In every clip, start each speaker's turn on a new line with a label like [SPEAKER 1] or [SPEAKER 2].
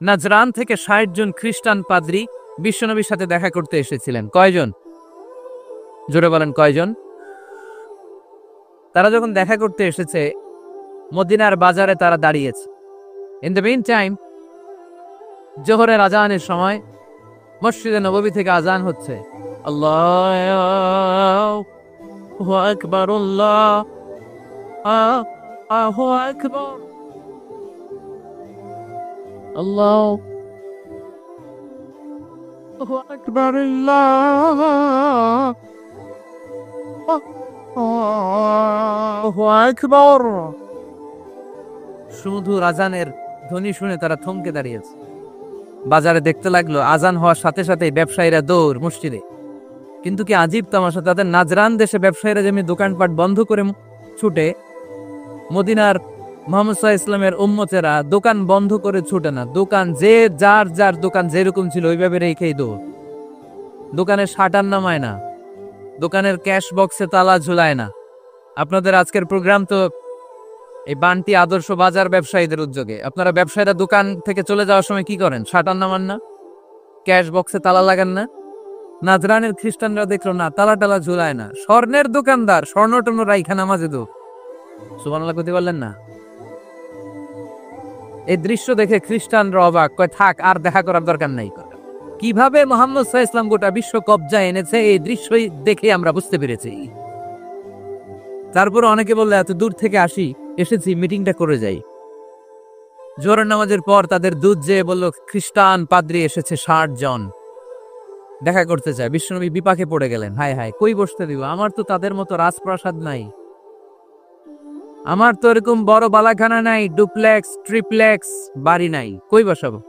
[SPEAKER 1] Najran থেকে ৬০ জন খ্রিস্টান পাদ্রী বিশ্বনবীর সাথে দেখা করতে এসেছিলেন। কয়জন? জোরে বলেন কয়জন? তারা যখন দেখা করতে এসেছে, মদিনার বাজারে তারা দাঁড়িয়েছে। ইন দ্য মিন টাইম জোহরের আজানের সময় মসজিদে নববী থেকে আজান হচ্ছে। আল্লাহু আকবার, আল্লাহু আকবার, আল্লাহু আকবার, আল্লাহু আকবার। শুধু আজানের ধ্বনি শুনে তারা থমকে দাঁড়িয়েছে। বাজারে দেখতে লাগলো আজান হওয়ার সাথে সাথে ব্যবসায়ীরা দৌড় মসজিদে। কিন্তু কি আজীব তামাশা, তাদের নাজরান দেশে ব্যবসায়ীরা যেমনি দোকানপাট বন্ধ করে ছুটে, মদিনার মুহাম্মদ সাল্লাল্লাহু আলাইহি ইসলামের উম্মতেরা দোকান বন্ধ করে ছুটে না। দোকান যে যার যার দোকান যেরকম ছিল ওইভাবে রেখেই দৌড়। দোকানের শাটার নামায় না, দোকানের ক্যাশ বক্সে তালা ঝুলায় না। আপনাদের আজকের প্রোগ্রাম তো এই বান্টি আদর্শ বাজার ব্যবসায়ীদের উদ্যোগে। আপনারা ব্যবসায়ীরা দোকান থেকে চলে যাওয়ার সময় কি করেন? শাটার নামান না, ক্যাশ বক্সে তালা লাগান না। নাজরানের খ্রিস্টানরা দেখলো না, তালা টালা ঝুলায় না। স্বর্ণের দোকানদার স্বর্ণ টর্ণ রাইখা নামাজে দো। সুবহানাল্লাহ কইতে পারলেন না? এই দৃশ্য দেখে খ্রিস্টানরা অবাক, কয় থাক আর দেখা করার দরকার নাই। কিভাবে মুহাম্মদ সাল্লাল্লাহু আলাইহি ওয়াসাল্লাম গোটা বিশ্ব কবজায় এনেছে এই দৃশ্যই দেখে আমরা বুঝতে পেরেছি। তারপর অনেকে বললে এত দূর থেকে এসেছি মিটিংটা করে যাই। জোহরের নামাজের পর তাদের দুধ যেয়ে বলল খ্রিস্টান পাদ্রী এসেছে ৬০ জন দেখা করতে চায়। বিশ্বনবী বিপাকে পড়ে গেলেন, হায় হায় কই বসতে দিব? আমার তো তাদের মতো রাজপ্রাসাদ নাই, আমার তো এরকম বড় বালাখানা নাই, ডুপ্লেক্স ট্রিপ্লেক্স বাড়ি নাই, কই বসাবো?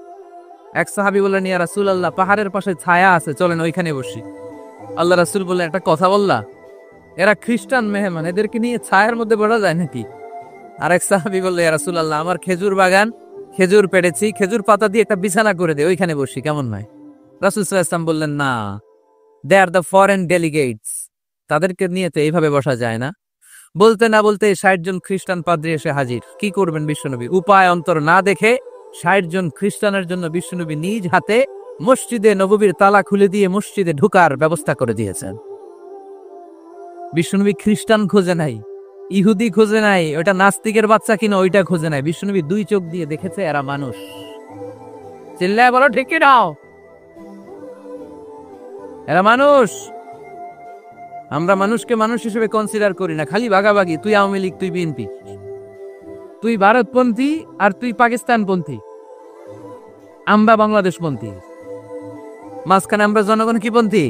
[SPEAKER 1] এক সাহাবী বললেন, ইয়া রাসূলুল্লাহ, পাহাড়ের পাশে ছায়া আছে, চলেন ওইখানে বসি। আল্লাহ রাসূল বললেন, একটা কথা বললা? এরা খ্রিস্টান মেহমান, এদেরকে নিয়ে ছায়ার মধ্যে বসা যায় নাকি? আরেক সাহাবী বলল, ইয়া রাসূলুল্লাহ, আমার খেজুর বাগান, খেজুর পেড়েছি, খেজুর পাতা দিয়ে একটা বিছানা করে দে, ওইখানে বসি, কেমন হয়? রাসূল সাল্লাল্লাহু আলাইহি ওয়াসাল্লাম বললেন, না, দে আর দ্য ফরেন ডেলিগেটস, তাদেরকে নিয়ে তো এইভাবে বসা যায় না। বলতে না বলতে ৬০ জন খ্রিস্টান পাদ্রী এসে হাজির। কি করবেন বিশ্বনবী? উপায় অন্তর না দেখে ৬০ জন খ্রিস্টানের জন্য বিশ্বনবী নিজ হাতে মসজিদে নববীর তালা খুলে দিয়ে মসজিদে ঢোকার ব্যবস্থা করে দিয়েছেন। বিশ্বনবী খ্রিস্টান খোঁজে নাই, ইহুদি খোঁজে নাই, ওটা নাস্তিকের বাচ্চা কিনা ওইটা খোঁজে নাই। বিশ্বনবী ২ চোখ দিয়ে দেখেছে এরা মানুষ। চিল্লায় বলো ঠিক কি নাও, এরা মানুষ। আমরা মানুষকে মানুষ হিসেবে কনসিডার করি না, খালি ভাগাভাগি, তুই আওয়ামী লীগ, তুই বিএনপি, তুই ভারতপন্থী আর তুই পাকিস্তানপন্থী, আমরা বাংলাদেশপন্থী। মাঝখানে আমরা জনগণ কি পন্থী?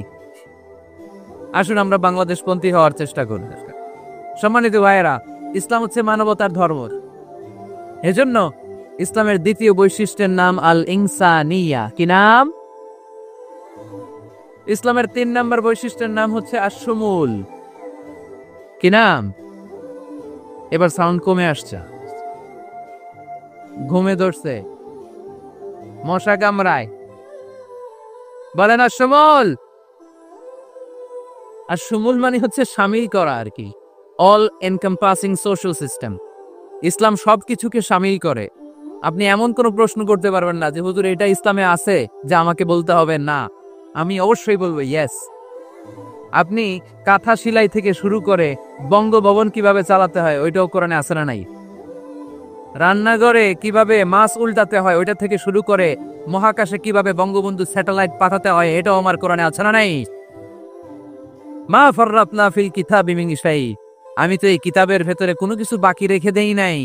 [SPEAKER 1] আসুন আমরা বাংলাদেশপন্থী হওয়ার চেষ্টা করি। সম্মানিত ভাইয়েরা, ইসলাম হচ্ছে মানবতার ধর্ম। এজন্য ইসলামের দ্বিতীয় বৈশিষ্ট্যের নাম আল ইনসানিয়া। কি নাম? ইসলামের ৩ নম্বর বৈশিষ্ট্যের নাম হচ্ছে আশ-শুমুল। কি নাম? এবার সাউন্ড কমে আসছে, ঘুমে ধরছে, মশা কামড়ায়, বলেন আশ-শুমুল। আশ-শুমুল মানে হচ্ছে শামিল করা আর কি, অল এনকম্পাসিং সোশ্যাল সিস্টেম। ইসলাম সবকিছুকে শামিল করে। আপনি এমন কোন প্রশ্ন করতে পারবেন না যে হুজুর এটা ইসলামে আছে যে আমাকে বলতে হবে না, আমি অবশ্যই বলবো ইয়েস। আপনি কাঁথা সেলাই থেকে শুরু করে বঙ্গভবন কিভাবে চালাতে হয় ওইটাও কোরআনে আছে না নাই? রান্নাঘরে কিভাবে মাছ উল্টাতে হয় ওইটা থেকে শুরু করে মহাকাশে কিভাবে বঙ্গবন্ধু স্যাটেলাইট পাঠাতে হয় এটাও আমার কোরআনে আছে না নাই? মা ফাররাতনা ফিল কিতাবি মিন শাই, আমি তো এই কিতাবের ভেতরে কোনো কিছু বাকি রেখে দেই নাই।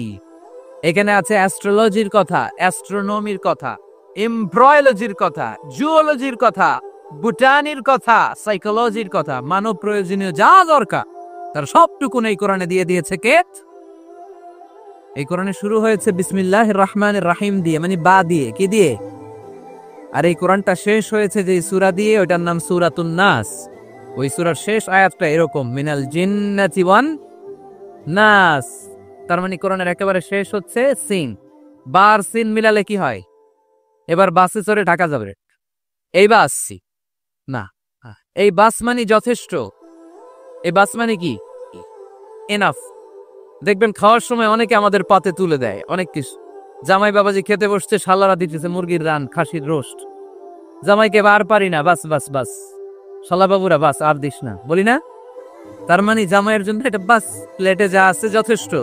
[SPEAKER 1] এখানে আছে অ্যাস্ট্রোলজির কথা, অ্যাস্ট্রোনমির কথা, এমব্রয়োলজির কথা, জুওলজির কথা, বুটানির কথা, সাইকোলজির কথা, মানব প্রয়োজনীয় যা দরকার তার সবটুকুন এই কোরআনে দিয়ে দিয়েছে কে? এই কোরআনে শুরু হয়েছে বিসমিল্লাহির রহমানির রহিম দিয়ে, মানে বা দিয়ে, কি দিয়ে? আর এই কোরআনটা শেষ হয়েছে যে সূরা দিয়ে, ওইটার নাম সূরাতুন নাস। ওই সূরার শেষ আয়াতটা এরকম, মিনাল জিন্নাতি ওয়ান নাস। তার মানে কোরআনের একেবারে শেষ হচ্ছে সিন। বার সিন মিলালে কি হয়? এবার বাসে চড়ে ঢাকা যাবে, এই বাস না, এই বাস মানে যথেষ্ট, এই বাস মানে কি? এনাফ। দেখবেন খাওয়ার সময় অনেকে আমাদের পাতে তুলে দেয় অনেক কিছু, জামাই বাবাজি খেতে বসছে, শালারা দিতেছে মুরগির রান, খাসির রোস্ট। জামাইকে আর পারি না, বাস বাস বাস, শালা বাবুরা বাস, আর দিস না, বলি না? তার মানে জামাইয়ের জন্য এটা বাস, প্লেটে যা আছে যথেষ্ট।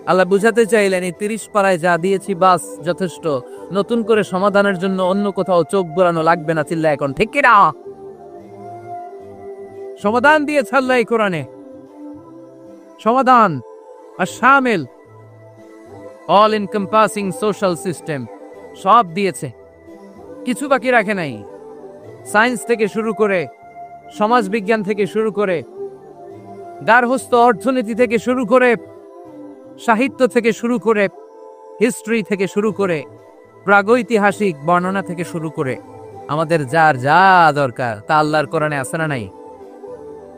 [SPEAKER 1] আল্লাহ বুঝাতে চাইলেন এই 30 পাড়ায় যা দিয়েছি বাস যথেষ্ট, নতুন করে সমাধানের জন্য অন্য কোথাও চোখ বোলানো লাগবে না। চিল্লা এখন ঠিক কিনা? সমাধান দিয়েছে আল্লাহ এই কোরআনে, সমাধান আর শামিল, অল এনকম্পাসিং সোশ্যাল সিস্টেম সব দিয়েছে, কিছু বাকি রাখে নাই। সায়েন্স থেকে শুরু করে, সমাজ বিজ্ঞান থেকে শুরু করে, গার্হস্থ্য অর্থনীতি থেকে শুরু করে, সাহিত্য থেকে শুরু করে, হিস্ট্রি থেকে শুরু করে, প্রাগৈতিহাসিক বর্ণনা থেকে শুরু করে, আমাদের যার যা দরকার তা আল্লাহর কোরআনে আছে না নাই?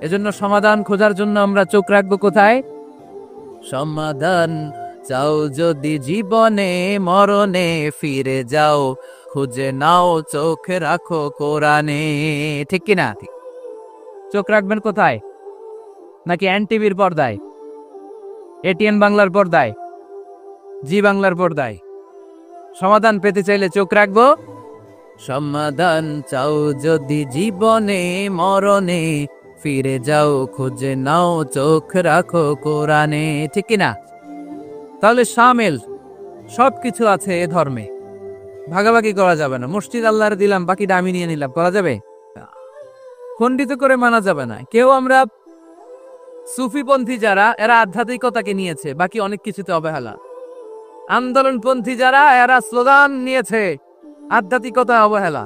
[SPEAKER 1] এজন্য সমাধান খোঁজার জন্য আমরা চোখ রাখবো কোথায়? সমাধান চাও যদি জীবনে মরণে, ফিরে যাও খুঁজে নাও চোখ রাখো কোরআনে। ঠিক কিনা? চোখ রাখবেন কোথায়? নাকি এনটিভির পর্দায়, এটিএন বাংলার পর্দায়, জি বাংলার পর্দায়? সমাধান পেতে চাইলে চোখ রাখবো। সমাধান চাও যদি জীবনে মরণে, ফিরে যাও খুঁজে নাও চোখ রাখো কোরআনে। ঠিক কিনা? তাহলে শামিল সবকিছু আছে এ ধর্মে, ভাগাভাগি করা যাবে না। মসজিদ আল্লাহর দিলাম, বাকিটা আমি নিয়ে নিলাম, করা যাবে? খণ্ডিত করে মানা যাবে না। কেউ আমরা সুফিপন্থী যারা, এরা আধ্যাত্মিকতাকে নিয়েছে, বাকি অনেক কিছুতে অবহেলা। আন্দোলনপন্থী যারা, এরা স্লোগান নিয়েছে, আধ্যাত্মিকতা অবহেলা।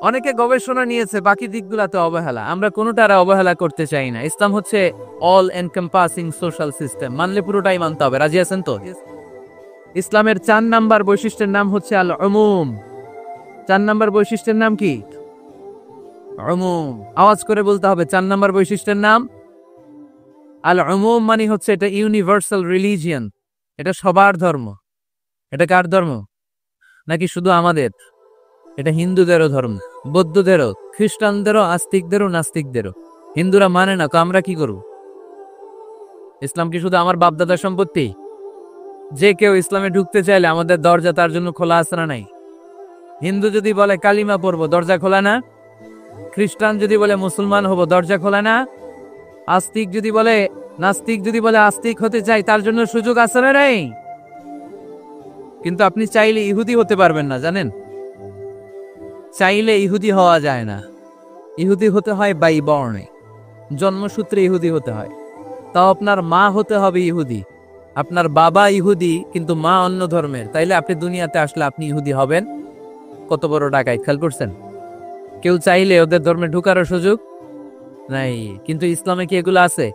[SPEAKER 1] অনেকে গবেষণা নিয়েছে, বাকি দিকগুলাতে অবহেলা। আমরা কোনোটার অবহেলা করতে চাই না। ইসলাম হচ্ছে অল এনকম্পাসিং সোশ্যাল সিস্টেম, মানলে পুরোটাই মানতে হবে। রাজি আছেন তো? ইসলামের 4 নাম্বার বৈশিষ্ট্যের নাম হচ্ছে আল উমুম। 4 নাম্বার বৈশিষ্ট্যের নাম কি? উমুম। আওয়াজ করে বলতে হবে, 4 নাম্বার বৈশিষ্ট্যের নাম আল উমুম। মানে হচ্ছে এটা ইউনিভার্সাল রিলিজিয়ন, এটা সবার ধর্ম। এটা কার ধর্ম? নাকি শুধু আমাদের? এটা হিন্দুদেরও ধর্ম, বৌদ্ধদেরও, খ্রিস্টানদেরও, আস্তিকদেরও, নাস্তিকদেরও। হিন্দুরা মানে না, তো আমরা কি করব? ইসলাম কি শুধু আমার বাপদাদার সম্পত্তি? যে কেউ ইসলামে ঢুকতে চাইলে আমাদের দরজা তার জন্য খোলা আছে না নাই? হিন্দু যদি বলে কালিমা পড়বো, দরজা খোলা না? খ্রিস্টান যদি বলে মুসলমান হব, দরজা খোলা না? আস্তিক যদি বলে, নাস্তিক যদি বলে আস্তিক হতে চাই, তার জন্য সুযোগ আছে না নাই? কিন্তু আপনি চাইলে ইহুদি হতে পারবেন না, জানেন? চাইলে ইহুদি হওয়া যায় না। ইহুদি হতে হয় বাই বর্ণে, জন্মসূত্রে ইহুদি হতে হয়। তাও আপনার মা হতে হবে ইহুদি। আপনার বাবা ইহুদি কিন্তু মা অন্য ধর্মের, তাইলে আপনি দুনিয়াতে আসলে আপনি ইহুদি হবেন? কত বড় ডাকাই! খেয়াল করছেন? কেউ চাইলে ওদের ধর্মে ঢুকারও সুযোগ নাই। কিন্তু ইসলামে কি এগুলো আছে?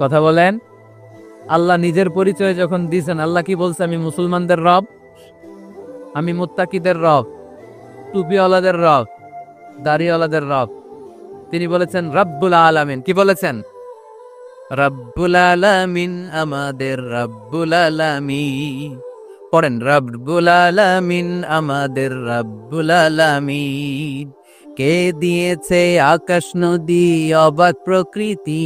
[SPEAKER 1] কথা বলেন। আল্লাহ নিজের পরিচয় যখন দিয়েছেন, আল্লাহ কি বলছে? আমি মুসলমানদের রব, আমি মুত্তাকিদের রব, টুপিওয়ালাদের রব, দাড়িওয়ালাদের রব। তিনি বলেছেন রব্বুল আলামিন। কি বলেছেন? রব্বুল আলামিন, আমাদের রব্বুল আলামিন। পড়েন, রব্বুল আলামিন, আমাদের রব্বুল আলামিন। কে দিয়েছে আকাশ নদী অবাক প্রকৃতি,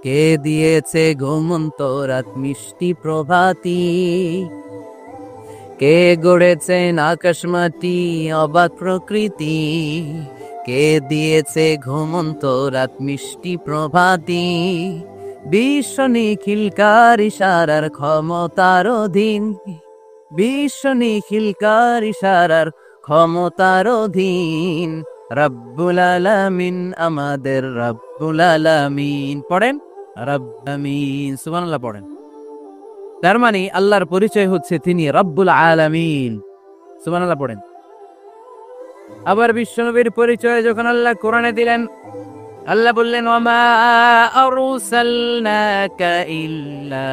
[SPEAKER 1] কে দিয়েছে ঘুমন্ত রাত মিষ্টি প্রভাতী, কে গড়েছেন আকাশ মাটি অবাক প্রকৃতি, কে দিয়েছে ঘুমন্ত রাত মিষ্টি প্রভাতী, বিশ্ব নিখিলকার ইশারার ক্ষমতার অধীন, বিশ্ব নিখিলকার ইশারার ক্ষমতার অধীন। রব্বুল আলামিন, আমাদের রব্বুল আলামিন। পড়েন রব্বামিন, সুবহানাল্লাহ পড়েন। তার মানে আল্লাহর পরিচয় হচ্ছে তিনি রব্বুল আলামিন। সুবহানাল্লাহ পড়েন। আবার বিশ্বনবীর পরিচয় যখন আল্লাহ কোরআনে দিলেন, আল্লাহ বললেন ওয়ামা আরসালনাকা ইল্লা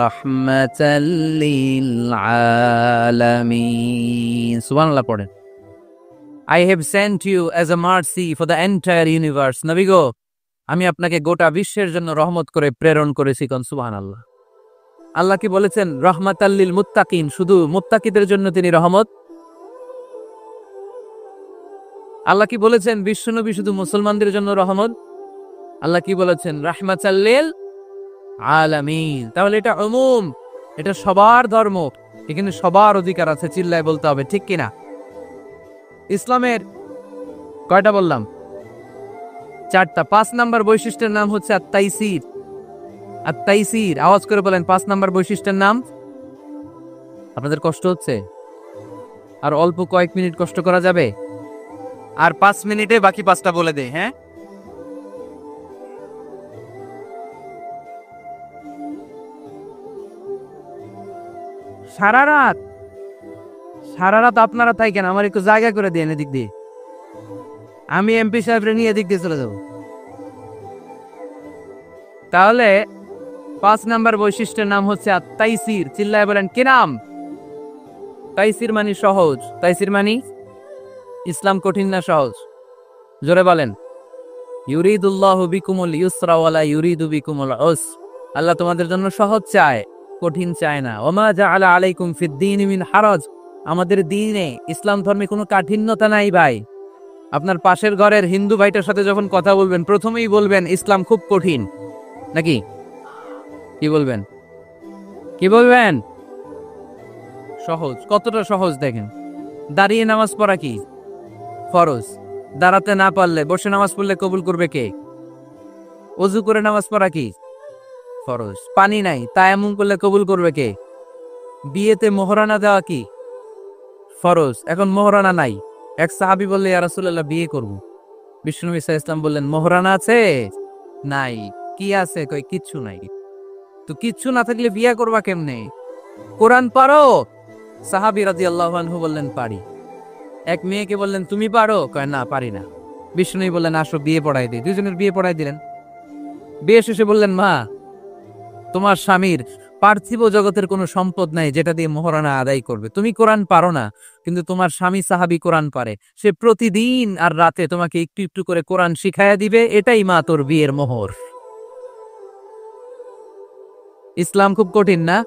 [SPEAKER 1] রাহমাতাল লিল আলামিন। সুবহানাল্লাহ পড়েন। I have sent you as a mercy for the entire universe. নবী গো, আমি আপনাকে গোটা বিশ্বের জন্য রহমত করে প্রেরণ করেছি। কোন সুবহানাল্লাহ। আল্লাহ কি বলেছেন? রহমাতাল লিল মুত্তাকিন, শুধু মুত্তাকিদের জন্য তিনি রহমত। আল্লাহ কি বলেছেন? বিশ্বনবী শুধু মুসলমানদের জন্য রহমত। আল্লাহ কি বলেছেন? রাহমাতাল লিল আলামিন। তাহলে এটা উমুম, এটা সবার ধর্ম, এখানে সবার অধিকার আছে, চিল্লায় বলতে হবে, ঠিক কিনা? ইসলামের কয়টা বললাম? 4টা। 5 নাম্বার বৈশিষ্ট্যের নাম হচ্ছে আত-তাইসির। আত-তাইসির, আওয়াজ করে বলেন 5 নাম্বার বৈশিষ্ট্যের নাম। আপনাদের কষ্ট হচ্ছে? আর অল্প কয়েক মিনিট কষ্ট করা যাবে? আর 5 মিনিটে বাকি 5টা বলে দে, হ্যাঁ? সারা রাত, সারা রাত আপনারা তাই কেন? আমার একটু জায়গা করে দেন এদিক দিয়ে, আমি এমপি সাহেবরে নিয়ে এদিক দিয়ে চলে যাব। তাহলে 5 নাম্বার বৈশিষ্ট্যের নাম হচ্ছে আত-তাইসির। চিল্লায় বলেন কি নাম? তাইসির মানে সহজ। তাইসির মানে ইসলাম কঠিন না সহজ? জোরে বলেন। ইউরিদুল্লাহু বিকুমুল ইউসরা ওয়ালা ইউরিদু বিকুমুল উসর। আল্লাহ তোমাদের জন্য সহজ চায়, কঠিন চায় না। ওমা জাআলা আলাইকুম ফিদ-দীনি মিন হারাজ। আমাদের দ্বীনে, ইসলাম ধর্মে কোনো কাঠিন্যতা নাই ভাই। আপনার পাশের ঘরের হিন্দু ভাইটার সাথে যখন কথা বলবেন, প্রথমেই বলবেন ইসলাম খুব কঠিন, নাকি? কি বলবেন? কি বলবেন? সহজ। কতটা সহজ দেখেন। দাঁড়িয়ে নামাজ পড়া কি ফরজ? দাঁড়াতে না পারলে বসে নামাজ পড়লে কবুল করবে কে? ওযু করে নামাজ পড়া কি ফরজ? পানি নাই, তায়াম্মুম করলে কবুল করবে কে? বিয়েতে মোহরানা দেওয়া কি ফরজ? এখন মোহরানা নাই। এক সাহাবী বললে, ইয়া রাসূলুল্লাহ বিয়ে করব। বিষ্ণু ঈসা ইসলাম বললেন, মোহরানা আছে? নাই। কি আছে? কই কিচ্ছু নাই। তো কিচ্ছু না থাকলে বিয়ে করবা কেমনে? কোরআন পারো? সাহাবী রাদিয়াল্লাহু আনহু বললেন, পারি। এক মেয়েকে বললেন, তুমি পারো? কয় না, পারি না। বিষ্ণু বললেন, আসো বিয়ে পড়াই দিই। দুজনের বিয়ে পড়াই দিলেন। বিয়ে শেষে বললেন, মা, তোমার স্বামীর পার্থিব জগতের কোনো সম্পদ নাই যেটা দিয়ে মোহরানা আদায় করবে। তুমি কোরআন পারো না, কিন্তু তোমার স্বামী সাহাবী কোরআন পারে। সে প্রতিদিন আর রাতে তোমাকে একটু একটু করে কোরআন শিখাইয়া দিবে। এটাই মা তোর বিয়ের মোহর। ইসলাম খুব কঠিন না?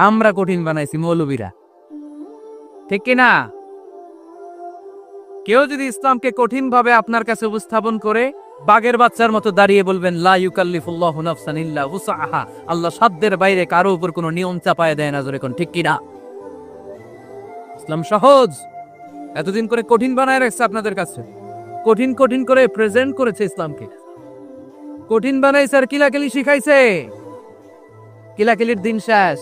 [SPEAKER 1] আমরা কঠিন বানাইছি মৌলবীরা, ঠিক কিনা? কেউ যদি ইসলামকে কঠিন ভাবে আপনার কাছে উপস্থাপন করে, বাঘের বাচ্চার মতো দাঁড়িয়ে বলবেন, লা ইউকাল্লিফুল্লাহু নাফসান ইল্লা উসআহা। আল্লাহ সাধ্যের বাইরে কারো উপর কোনো নিয়ম চাপায় দেয় না। জোরে কোন ঠিক কিনা? ইসলাম সহজ। এতদিন করে কঠিন বানায় রাখছে আপনাদের কাছে, কঠিন কঠিন করে প্রেজেন্ট করেছে ইসলামকে, কঠিন বানাইছে আর কিলাকিলি শিখাইছে। কিলাকিলির দিন শেষ।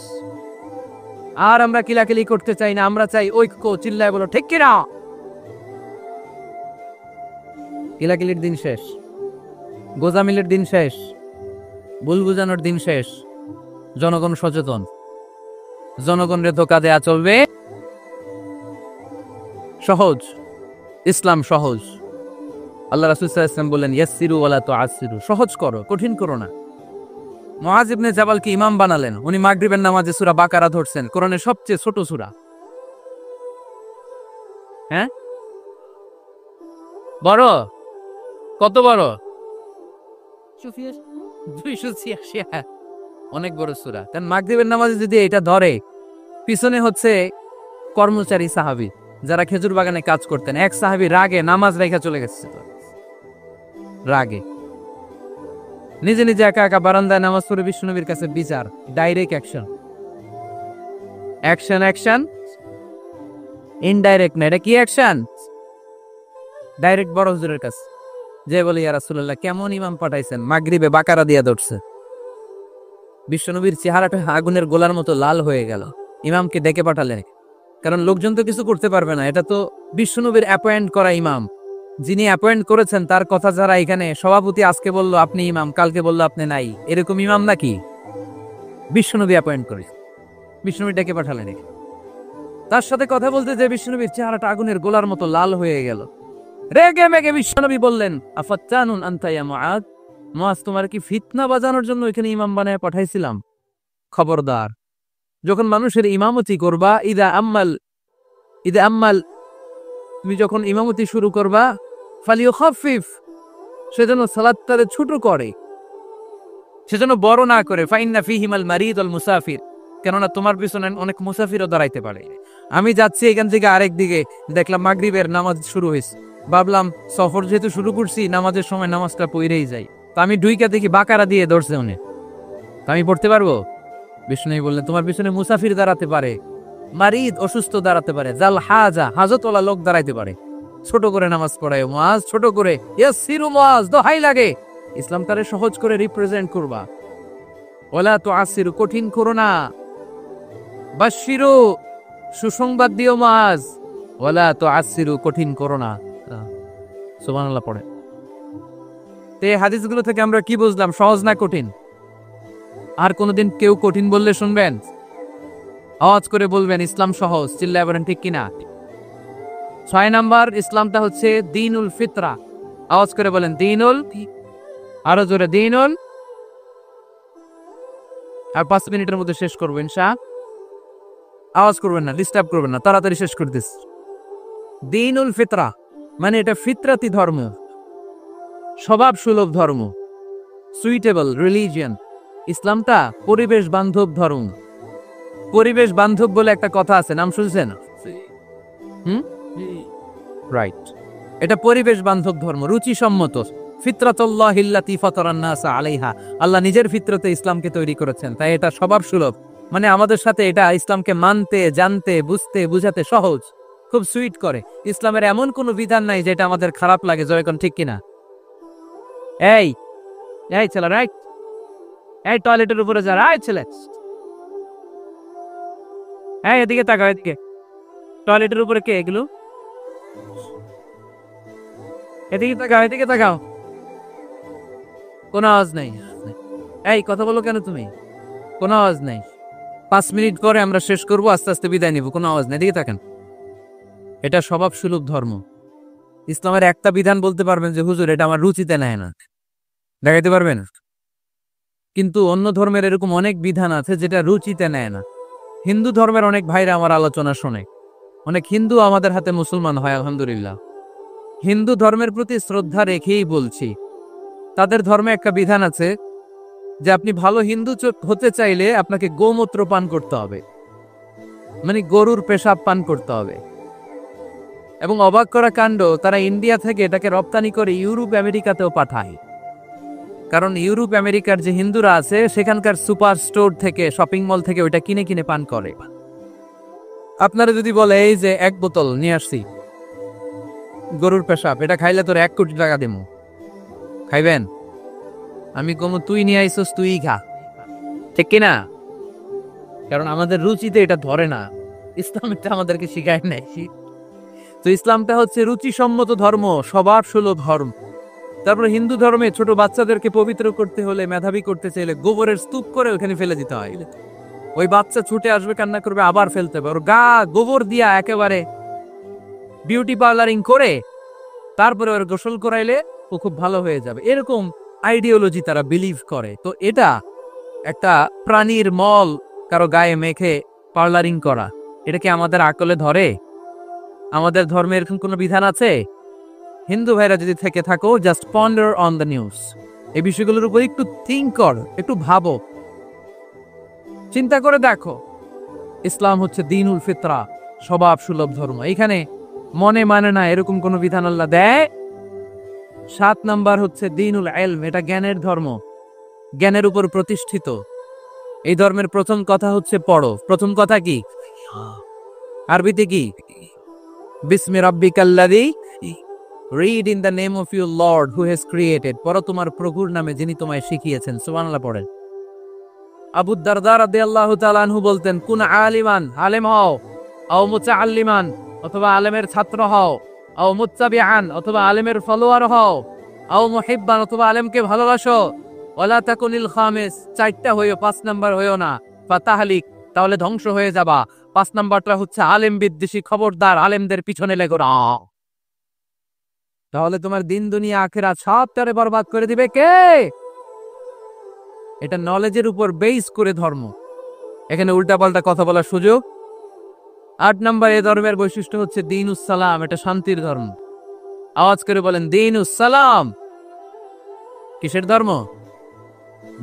[SPEAKER 1] আর আমরা কিলাকিলি করতে চাই না, আমরা চাই ঐক্য। চিল্লায় বলো ঠিক কিনা? কিলাকিলির দিন শেষ, গোজামিলের দিন শেষ, ভুল বুঝানোর দিন শেষ। জনগণ সচেতন, জনগণের ধোকা দেয়া চলবে। সহজ, ইসলাম সহজ। আল্লাহ রাসূল সাল্লাল্লাহু আলাইহি ওয়াসাল্লাম বলেন, ইয়াসসিরু ওয়ালা তুআসসিরু। সহজ করো, কঠিন করো না। মুআয ইবনে জাবালকে ইমাম বানালেন। উনি মাগরিবের নামাজে সূরা বাকারা ধরছেন, কোরআনের সবচেয়ে ছোট সূরা। হ্যাঁ, বড়? কত বড়? 286। অনেক বড় সূরা। কারণ মাগরিবের নামাজে যদি এটা ধরে, পিছনে হচ্ছে কর্মচারী সাহাবী যারা খেজুর বাগানে কাজ করতেন। এক সাহাবী রাগে নামাজ রেখা চলে গেছে, রাগে নিজে নিজে একা একা বারান্দায় নামাজ পড়ে বিশ্বনবীর কাছে বিচার। Direct action, action action, indirect না। এটা কি অ্যাকশন? ডাইরেক্ট বড় হুজুরের কাছে যে বলে, ইয়া রাসূলুল্লাহ কেমন ইমাম পাঠাইছেন, মাগরিবে বাকারা দিয়া ধরছে। বিশ্বনবীর চেহারাটা আগুনের গোলার মতো লাল হয়ে গেল। ইমামকে ডেকে পাঠালেন, কারণ লোকজন তো কিছু করতে পারবে না। এটা তো বিশ্বনবীর অ্যাপয়েন্ট করা ইমাম। যিনি অ্যাপয়েন্ট করেছেন তার কথা যারা এখানে সভাপতি আজকে বলল আপনি ইমাম, কালকে বলল আপনি নাই, এরকম ইমাম নাকি? বিশ্বনবী অ্যাপয়েন্ট করে। বিশ্বনবী ডেকে পাঠালেন। তার সাথে কথা বলতে যে বিশ্বনবীর চেহারাটা আগুনের গোলার মতো লাল হয়ে গেল। রেগে মেগে বিশ্বনবী বললেন, আফাত্তানুন আনতা ইয়া মুআদ। মুআজ, তোমার কি ফিতনা বাজানোর জন্য এখানে ইমাম বানায় পাঠাইছিলাম? খবরদার, যখন মানুষের ইমামতি করবা, ইদা আম্মাল, তুমি যখন ইমামতি শুরু করবা, ফালিয়ুখাফফিফ, সেজন্য সালাতটারে ছোট করে, সেজন্য বড় না করে। ফাইন্না ফীহিমাল মারিদ ওয়াল মুসাফির, কেননা তোমার পিছনে অনেক মুসাফিরও দাঁড়াইতে পারে। আমি যাচ্ছি এখান থেকে আরেক দিকে, দেখলাম মাগরিবের নামাজ শুরু হয়েছে। ভাবলাম সফর যেহেতু শুরু করছি, নামাজের সময় নামাজটা পড়েই যাই। তো আমি ডুইকা দেখি বাকারা দিয়ে ধরছে উনি। আমি পড়তে পারবো? বিষ্ণু বললেন তোমার পিছনে মুসাফির দাঁড়াতে পারে, মারিদ অসুস্থ দাঁড়াতে পারে, জাল হাজা হাজতওয়ালা লোক দাঁড়াইতে পারে। ছোট করে নামাজ পড়ায় মুআজ, ছোট করে ইয়াসসিরু মুআজ, দোহাই লাগে ইসলাম তারে সহজ করে রিপ্রেজেন্ট করবা। ওয়ালা তুআসসিরু, কঠিন করো না। বাশশিরু, সুসংবাদ দিও মুআজ। ওয়ালা তুআসসিরু, কঠিন করো না। সুবহানাল্লাহ পড়ে। তো এই হাদিসগুলো থেকে আমরা কি বুঝলাম? সহজ না কঠিন? আর কোনোদিন কেউ কঠিন বললে শুনবেন? আওয়াজ করে বলবেন ইসলাম সহজ, চিল্লায় বলেন ঠিক কিনা। 6 নাম্বার, ইসলামটা হচ্ছে দীনুল ফিতরা। আওয়াজ করে বলেন দীনুল, আরো জোরে দীনুল। আর 5 মিনিটের মধ্যে শেষ করবো ইনশাআল্লাহ। আওয়াজ করবেন না, ডিস্টার্ব করবেন না, তাড়াতাড়ি শেষ করে দিস। দীনুল ফিতরা মানে এটা ফিতরাতি ধর্ম, স্বভাব সুলভ ধর্ম, সুইটেবল রিলিজিয়ন। ইসলামটা পরিবেশ বান্ধব ধর্ম। পরিবেশ বান্ধব বলে একটা কথা আছে, নাম শুনছেন? রাইট, এটা পরিবেশ বান্ধব ধর্ম, রুচিসম্মত। ফিতরাতুল্লাহিল্লাতী ফাতারান নাস আলাইহা, আল্লাহ নিজের ফিতরতে ইসলামকে তৈরি করেছেন, তাই এটা স্বভাব সুলভ। মানে আমাদের সাথে এটা ইসলামকে মানতে, জানতে, বুঝতে, বুঝাতে সহজ, খুব সুইট করে। ইসলামের এমন কোনো বিধান নাই যেটা আমাদের খারাপ লাগে, জয়কন ঠিক কিনা? এই এই ছেলে, রাইট, এই টয়লেটের উপরে যা, রাইট ছেলে, এই এদিকে তাকাও, এদিকে। টয়লেটের উপরে কে এগুলো? এদিকে তাকাও, এদিকে তাকাও। কোনো আওয়াজ নাই। এই কথা বলো কেন তুমি? কোনো আওয়াজ নাই। 5 মিনিট পরে আমরা শেষ করবো, আস্তে আস্তে বিদায় নিব, কোনো আওয়াজ নাই, এদিকে তাকান। এটা স্বভাব সুলভ ধর্ম। ইসলামের একটা বিধান বলতে পারবেন যে হুজুর এটা আমার রুচিতে নেয় না, দেখাইতে পারবেন? কিন্তু অন্য ধর্মের এরকম অনেক বিধান আছে যেটা রুচিতে নেয় না। হিন্দু ধর্মের অনেক ভাইরা আমার আলোচনা শোনে, অনেক হিন্দু আমাদের হাতে মুসলমান হয়, আলহামদুলিল্লাহ। হিন্দু ধর্মের প্রতি শ্রদ্ধা রেখেই বলছি, তাদের ধর্মে একটা বিধান আছে যে আপনি ভালো হিন্দু হতে চাইলে আপনাকে গোমূত্র পান করতে হবে, মানে গরুর পেশাব পান করতে হবে। এবং অবাক করা কাণ্ড, তারা ইন্ডিয়া থেকে এটাকে রপ্তানি করে ইউরোপ আমেরিকাতেও পাঠায়। কারণ ইউরোপ আমেরিকার যে হিন্দুরা আছে সেখানকার সুপার স্টোর থেকে, শপিং মল থেকে ওইটা কিনে কিনে পান করে। আপনারা যদি বলে এই যে 1 বোতল নিয়ে আসছি গরুর পেশাব, এটা খাইলে তোর 1 কোটি টাকা দেবো, খাইবেন? আমি কমু তুই নিয়ে আইসস, তুই খা, ঠিক কিনা? কারণ আমাদের রুচিতে এটা ধরে না, ইসলাম এটা আমাদেরকে শিখায় নাই। তো ইসলামটা হচ্ছে রুচিসম্মত ধর্ম, স্বভাব সুলভ ধর্ম। তারপরে হিন্দু ধর্মে ছোট বাচ্চাদেরকে পবিত্র করতে হলে, মেধাবী করতে চাইলে গোবরের স্তূপ করে ওখানে ফেলে দিতে হয়। ওই বাচ্চা ছুটে আসবে, কান্না করবে, আবার ফেলতে হবে। ওর গা গোবর দিয়া একেবারে বিউটি পার্লারিং করে তারপরে ওর গোসল করাইলে ও খুব ভালো হয়ে যাবে, এরকম আইডিওলজি তারা বিলিভ করে। তো এটা একটা প্রাণীর মল কারো গায়ে মেখে পার্লারিং করা, এটা কি আমাদের আকলে ধরে? আমাদের ধর্মে এরকম কোনো বিধান আছে? হিন্দু ভাইরা যদি থেকে থাকো, just ponder on the news, এই বিষয়গুলোর উপর একটু থিঙ্ক কর, একটু ভাবো, চিন্তা করে দেখো। ইসলাম হচ্ছে দীনুল ফিতরা, স্বভাব সুলভ ধর্ম। এখানে মনে মানে না এরকম কোন বিধান আল্লাহ দেয়। 7 নাম্বার হচ্ছে দীনুল ইলম, এটা জ্ঞানের ধর্ম, জ্ঞানের উপর প্রতিষ্ঠিত। এই ধর্মের প্রথম কথা হচ্ছে পড়ো। প্রথম কথা কি? আরবিতে কি? বিসমি রাব্বিকাল্লাযী, read in the name of your lord who has created, পড়ো তোমার প্রভুর নামে যিনি তোমায় শিখিয়েছেন। সুবহানাল্লাহ পড়েন। আবু দারদা রাদিয়াল্লাহু তাআলা আনহু বলতেন, কুন আলিমান, আলেম হও, আও মুতাআল্লিমান, অথবা আলেমের ছাত্র হও, আও মুত্তাবিআন, অথবা আলেমের ফলোয়ার হও, আও মুহিব্বান, অথবা আলেমকে ভালোবাসো, ওয়ালা তাকুনিল খামিস, 4টা হইও, 5 নাম্বার হইও না, ফাতাহলিক, তাহলে ধ্বংস হয়ে যাবা। 5 নাম্বারটা হচ্ছে আলেম বিদ্বেষী, খবরদার আলেমদের পিছনে লেগো না, তাহলে তোমার দিন দুনিয়া আখিরাত সবটারে বরবাদ করে দিবে কে? এটা নলেজের উপর বেস করে ধর্ম, এখানে উল্টাপাল্টা কথা বলার সুযোগ। 8 নাম্বার এই ধর্মের বৈশিষ্ট্য হচ্ছে দীনুস সালাম, এটা শান্তির ধর্ম। আওয়াজ করে বলেন দীনুস সালাম। কিসের ধর্ম?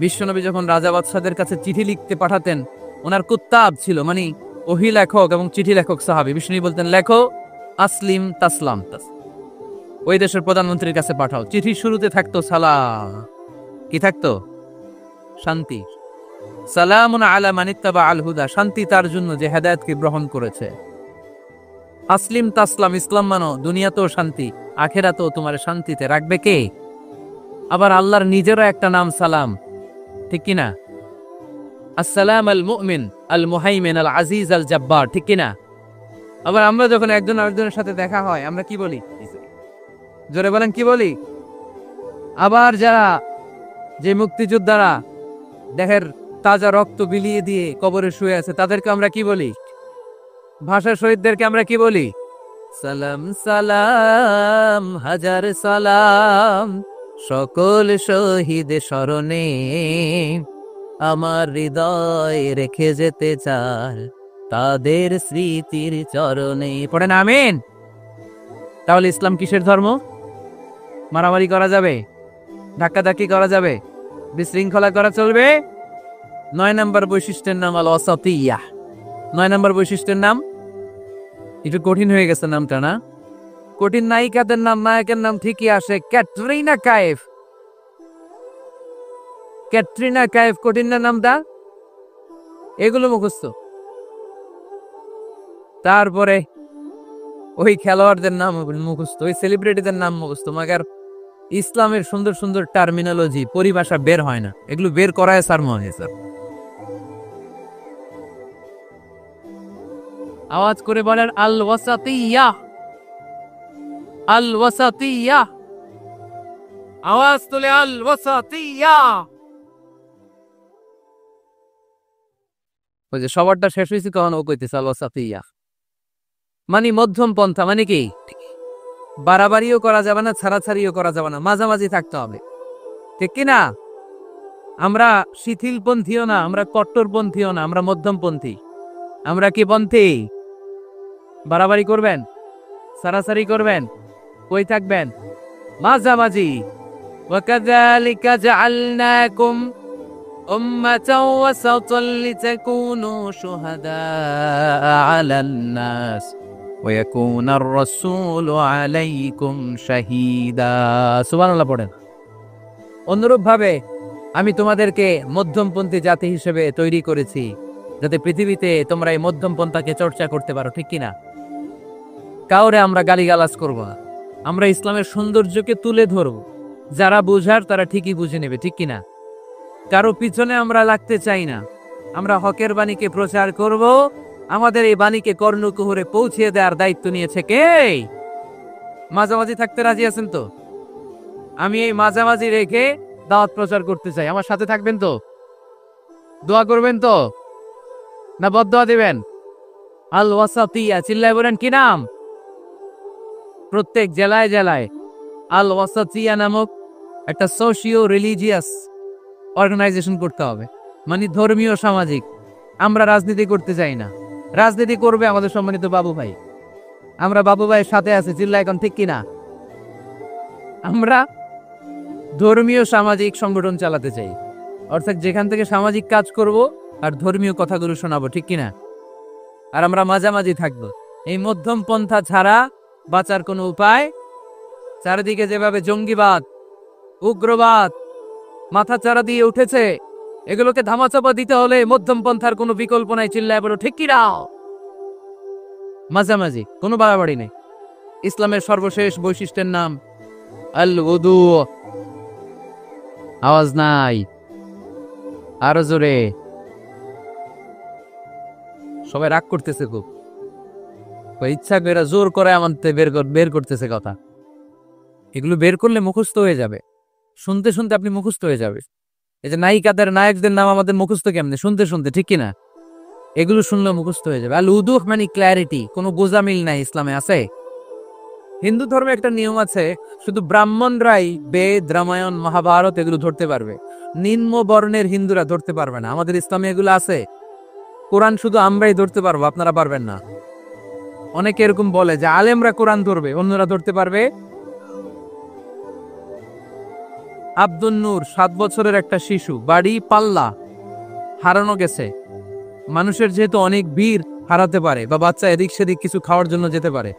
[SPEAKER 1] বিশ্বনবী যখন রাজা বাদশাদের কাছে চিঠি লিখতে পাঠাতেন, ওনার কুত্তাব ছিল, মানে ওহী লেখক এবং চিঠি লেখক সাহাবী। বিষ্ণু বলতেন লেখো আসলিম তাসলাম, ওই দেশের প্রধানমন্ত্রীর কাছে পাঠাও। চিঠির শুরুতে থাকতো সালাম, কি থাকতো? শান্তি। সালামুন আলা মান ইত্তাবা আল হুদা, শান্তি তার জন্য যে হেদায়েতকে গ্রহণ করেছে। আসলিম তাসলাম, ইসলাম মানো, দুনিয়াতেও শান্তি, আখেরাতেও তোমার শান্তিতে রাখবে কে? আবার আল্লাহর নিজেরও একটা নাম সালাম, ঠিক কিনা? আসসালাম আল মুমিন আল মুহাইমিন আল আজিজ আল জাব্বার, ঠিক কিনা? আবার আমরা যখন একজন আরেকজনের সাথে দেখা হয় আমরা কি বলি? জোরে বলেন, কি বলি? আবার যারা যে মুক্তিযোদ্ধারা দেহের তাজা রক্ত বিলিয়ে দিয়ে কবরে শুয়ে আছে তাদেরকে আমরা কি বলি? ভাষা শহীদদেরকে আমরা কি বলি? সালাম সালাম হাজার সালাম সকল শহীদ স্মরণে, আমার হৃদয় রেখে যেতে চায় তাদের স্মৃতির চরণে। পড়েন আমিন। তাহলে ইসলাম কিসের ধর্ম? মারামারি করা যাবে? ধাক্কাধাক্কি করা যাবে? বিশৃঙ্খলা করা চলবে? 9 নম্বর বৈশিষ্ট্যের নাম আল ওয়াসাতিয়্যাহ। 9 নম্বর বৈশিষ্ট্যের নাম, একটু কঠিন হয়ে গেছে নামটা না? কঠিন নায়িকাদের নাম, নায়কের নাম ঠিকই আসে, ক্যাটরিনা কাইফ। ক্যাটরিনা কাইফ, কঠিন না নামটা? এগুলো মুখস্থ। তারপরে ওই খেলোয়াড়দের নাম মুখস্থ, ওই সেলিব্রিটিদের নাম মুখস্থ, মাগার ইসলামের সুন্দর সুন্দর টার্মিনোলজি, পরিভাষা বের হয় না। এগুলো বের করায় স্যার মনে স্যার। আওয়াজ করে বলেন আল ওয়াসাতিয়্যাহ, আল ওয়াসাতিয়্যাহ, আওয়াজ তুলে আল ওয়াসাতিয়্যাহ। ওই যে সবারটা শেষ হয়েছে কখন ও কইতেছে আল ওয়াসাতিয়্যাহ, মানে মধ্যম পন্থা। মানে কি? বাড়াবাড়িও করা যাবে না, ছাড়াছাড়িও করা যাবে না, মাঝামাঝি থাকতে হবে, ঠিক কিনা? আমরা শিথিলপন্থীও না, আমরা কট্টরপন্থীও না, আমরা মধ্যমপন্থী। আমরা কি পন্থী? বাড়াবাড়ি করবেন, ছাড়াছাড়ি করবেন, কই থাকবেন? মাঝামাঝি। ওয়াকাযালিকা জাআলনাকুম উম্মাতাও ওয়াসাতাল লিতাকুনু শুহাদাআ আলান নাস ওয়া ইয়াকুনার রাসূলু আলাইকুম শাহীদা। সুবহানাল্লাহ পড়েন। অনুরূপ ভাবে আমি তোমাদেরকে মধ্যমপন্থী জাতি হিসেবে তৈরি করেছি, যাতে পৃথিবীতে তোমরা এই মধ্যমপন্থাকে চর্চা করতে পারো, ঠিক কিনা? কাউরে আমরা গালিগালাজ করব না, আমরা ইসলামের সৌন্দর্যকে তুলে ধরব। যারা বুঝার তারা ঠিকই বুঝে নেবে, ঠিক কিনা? কারো পিছনে আমরা লাগতে চাই না, আমরা হকের বাণীকে প্রচার করব। আমাদের এই বাণীকে কর্ণকুহরে পৌঁছে দেওয়ার দায়িত্ব নিয়েছে কে? মাঝামাঝি থাকতে রাজি আছেন তো? আমি এই মাঝামাঝি রেখে দাওয়াত প্রচার করতে চাই। আমার সাথে থাকবেন তো? দোয়া করবেন তো? না বদদোয়া দিবেন? আল ওয়াসাতিয়্যাহ, চিল্লায় বলেন কি নাম? প্রত্যেক জেলায় জেলায় আল ওয়াসাতিয়্যাহ নামক একটা সোশিও রিলিজিয়াস অর্গানাইজেশন করতে হবে, মানে ধর্মীয় সামাজিক। আমরা রাজনীতি করতে চাই না, রাজনীতি করবে আমাদের সম্মানিত বাবু ভাই। আমরা বাবু ভাইয়ের সাথে আছি, চিল্লা এখন, ঠিক কিনা? আমরা ধর্মীয় সামাজিক সংগঠন চালাতে চাই, অর্থাৎ যেখান থেকে সামাজিক কাজ করব আর ধর্মীয় কথাগুলো শোনাবো, ঠিক কিনা? আর আমরা মাঝামাঝি থাকবো। এই মধ্যম পন্থা ছাড়া বাঁচার কোনো উপায়? চারিদিকে যেভাবে জঙ্গিবাদ, উগ্রবাদ মাথা চারা দিয়ে উঠেছে, এগুলোকে ধামাচাপা দিতে হলে মধ্যম পন্থার কোনো বিকল্প নাই। চিল্লায় বলো ঠিক কিনা? মাঝামাঝি, কোনো বাড়াবাড়ি নেই। ইসলামের সর্বশেষ বৈশিষ্ট্যের নাম আল উদু। আওয়াজ নাই, আরো জোরে। সবাই রাগ করতেছে খুব, ইচ্ছা করে জোর করে আমাদের বের করতেছে কথা। এগুলো বের করলে মুখস্থ হয়ে যাবে, শুনতে শুনতে আপনি মুখস্থ হয়ে যাবে। এই যে নায়িকাদের, নায়কদের নাম আমাদের মুখস্থ কেমনে? শুনতে শুনতে, ঠিক কিনা? এগুলো শুনলে মুখস্থ হয়ে যাবে। আল উদুহ মানে ক্ল্যারিটি, কোনো গোজামিল নাই ইসলামে আছে। হিন্দু ধর্মে একটা নিয়ম আছে, শুধু ব্রাহ্মণরাই বেদ, রামায়ণ, মহাভারত এগুলো ধরতে পারবে, নিম্ন বর্ণের হিন্দুরা ধরতে পারবে না। আমাদের ইসলামে এগুলো আছে। কোরআন শুধু আমরাই ধরতে পারবো, আপনারা পারবেন না। অনেকে এরকম বলে যে আলেমরা কোরআন ধরবে, অন্যরা ধরতে পারবে। আব্দুল নূর 7 বছরের একটা শিশু, বাড়ি পাল্লা, হারানো গেছে। মানুষের যেহেতু অনেক ভিড় হারাতে পারে, বা বাচ্চা এদিক সেদিক কিছু খাওয়ার জন্য যেতে পারে,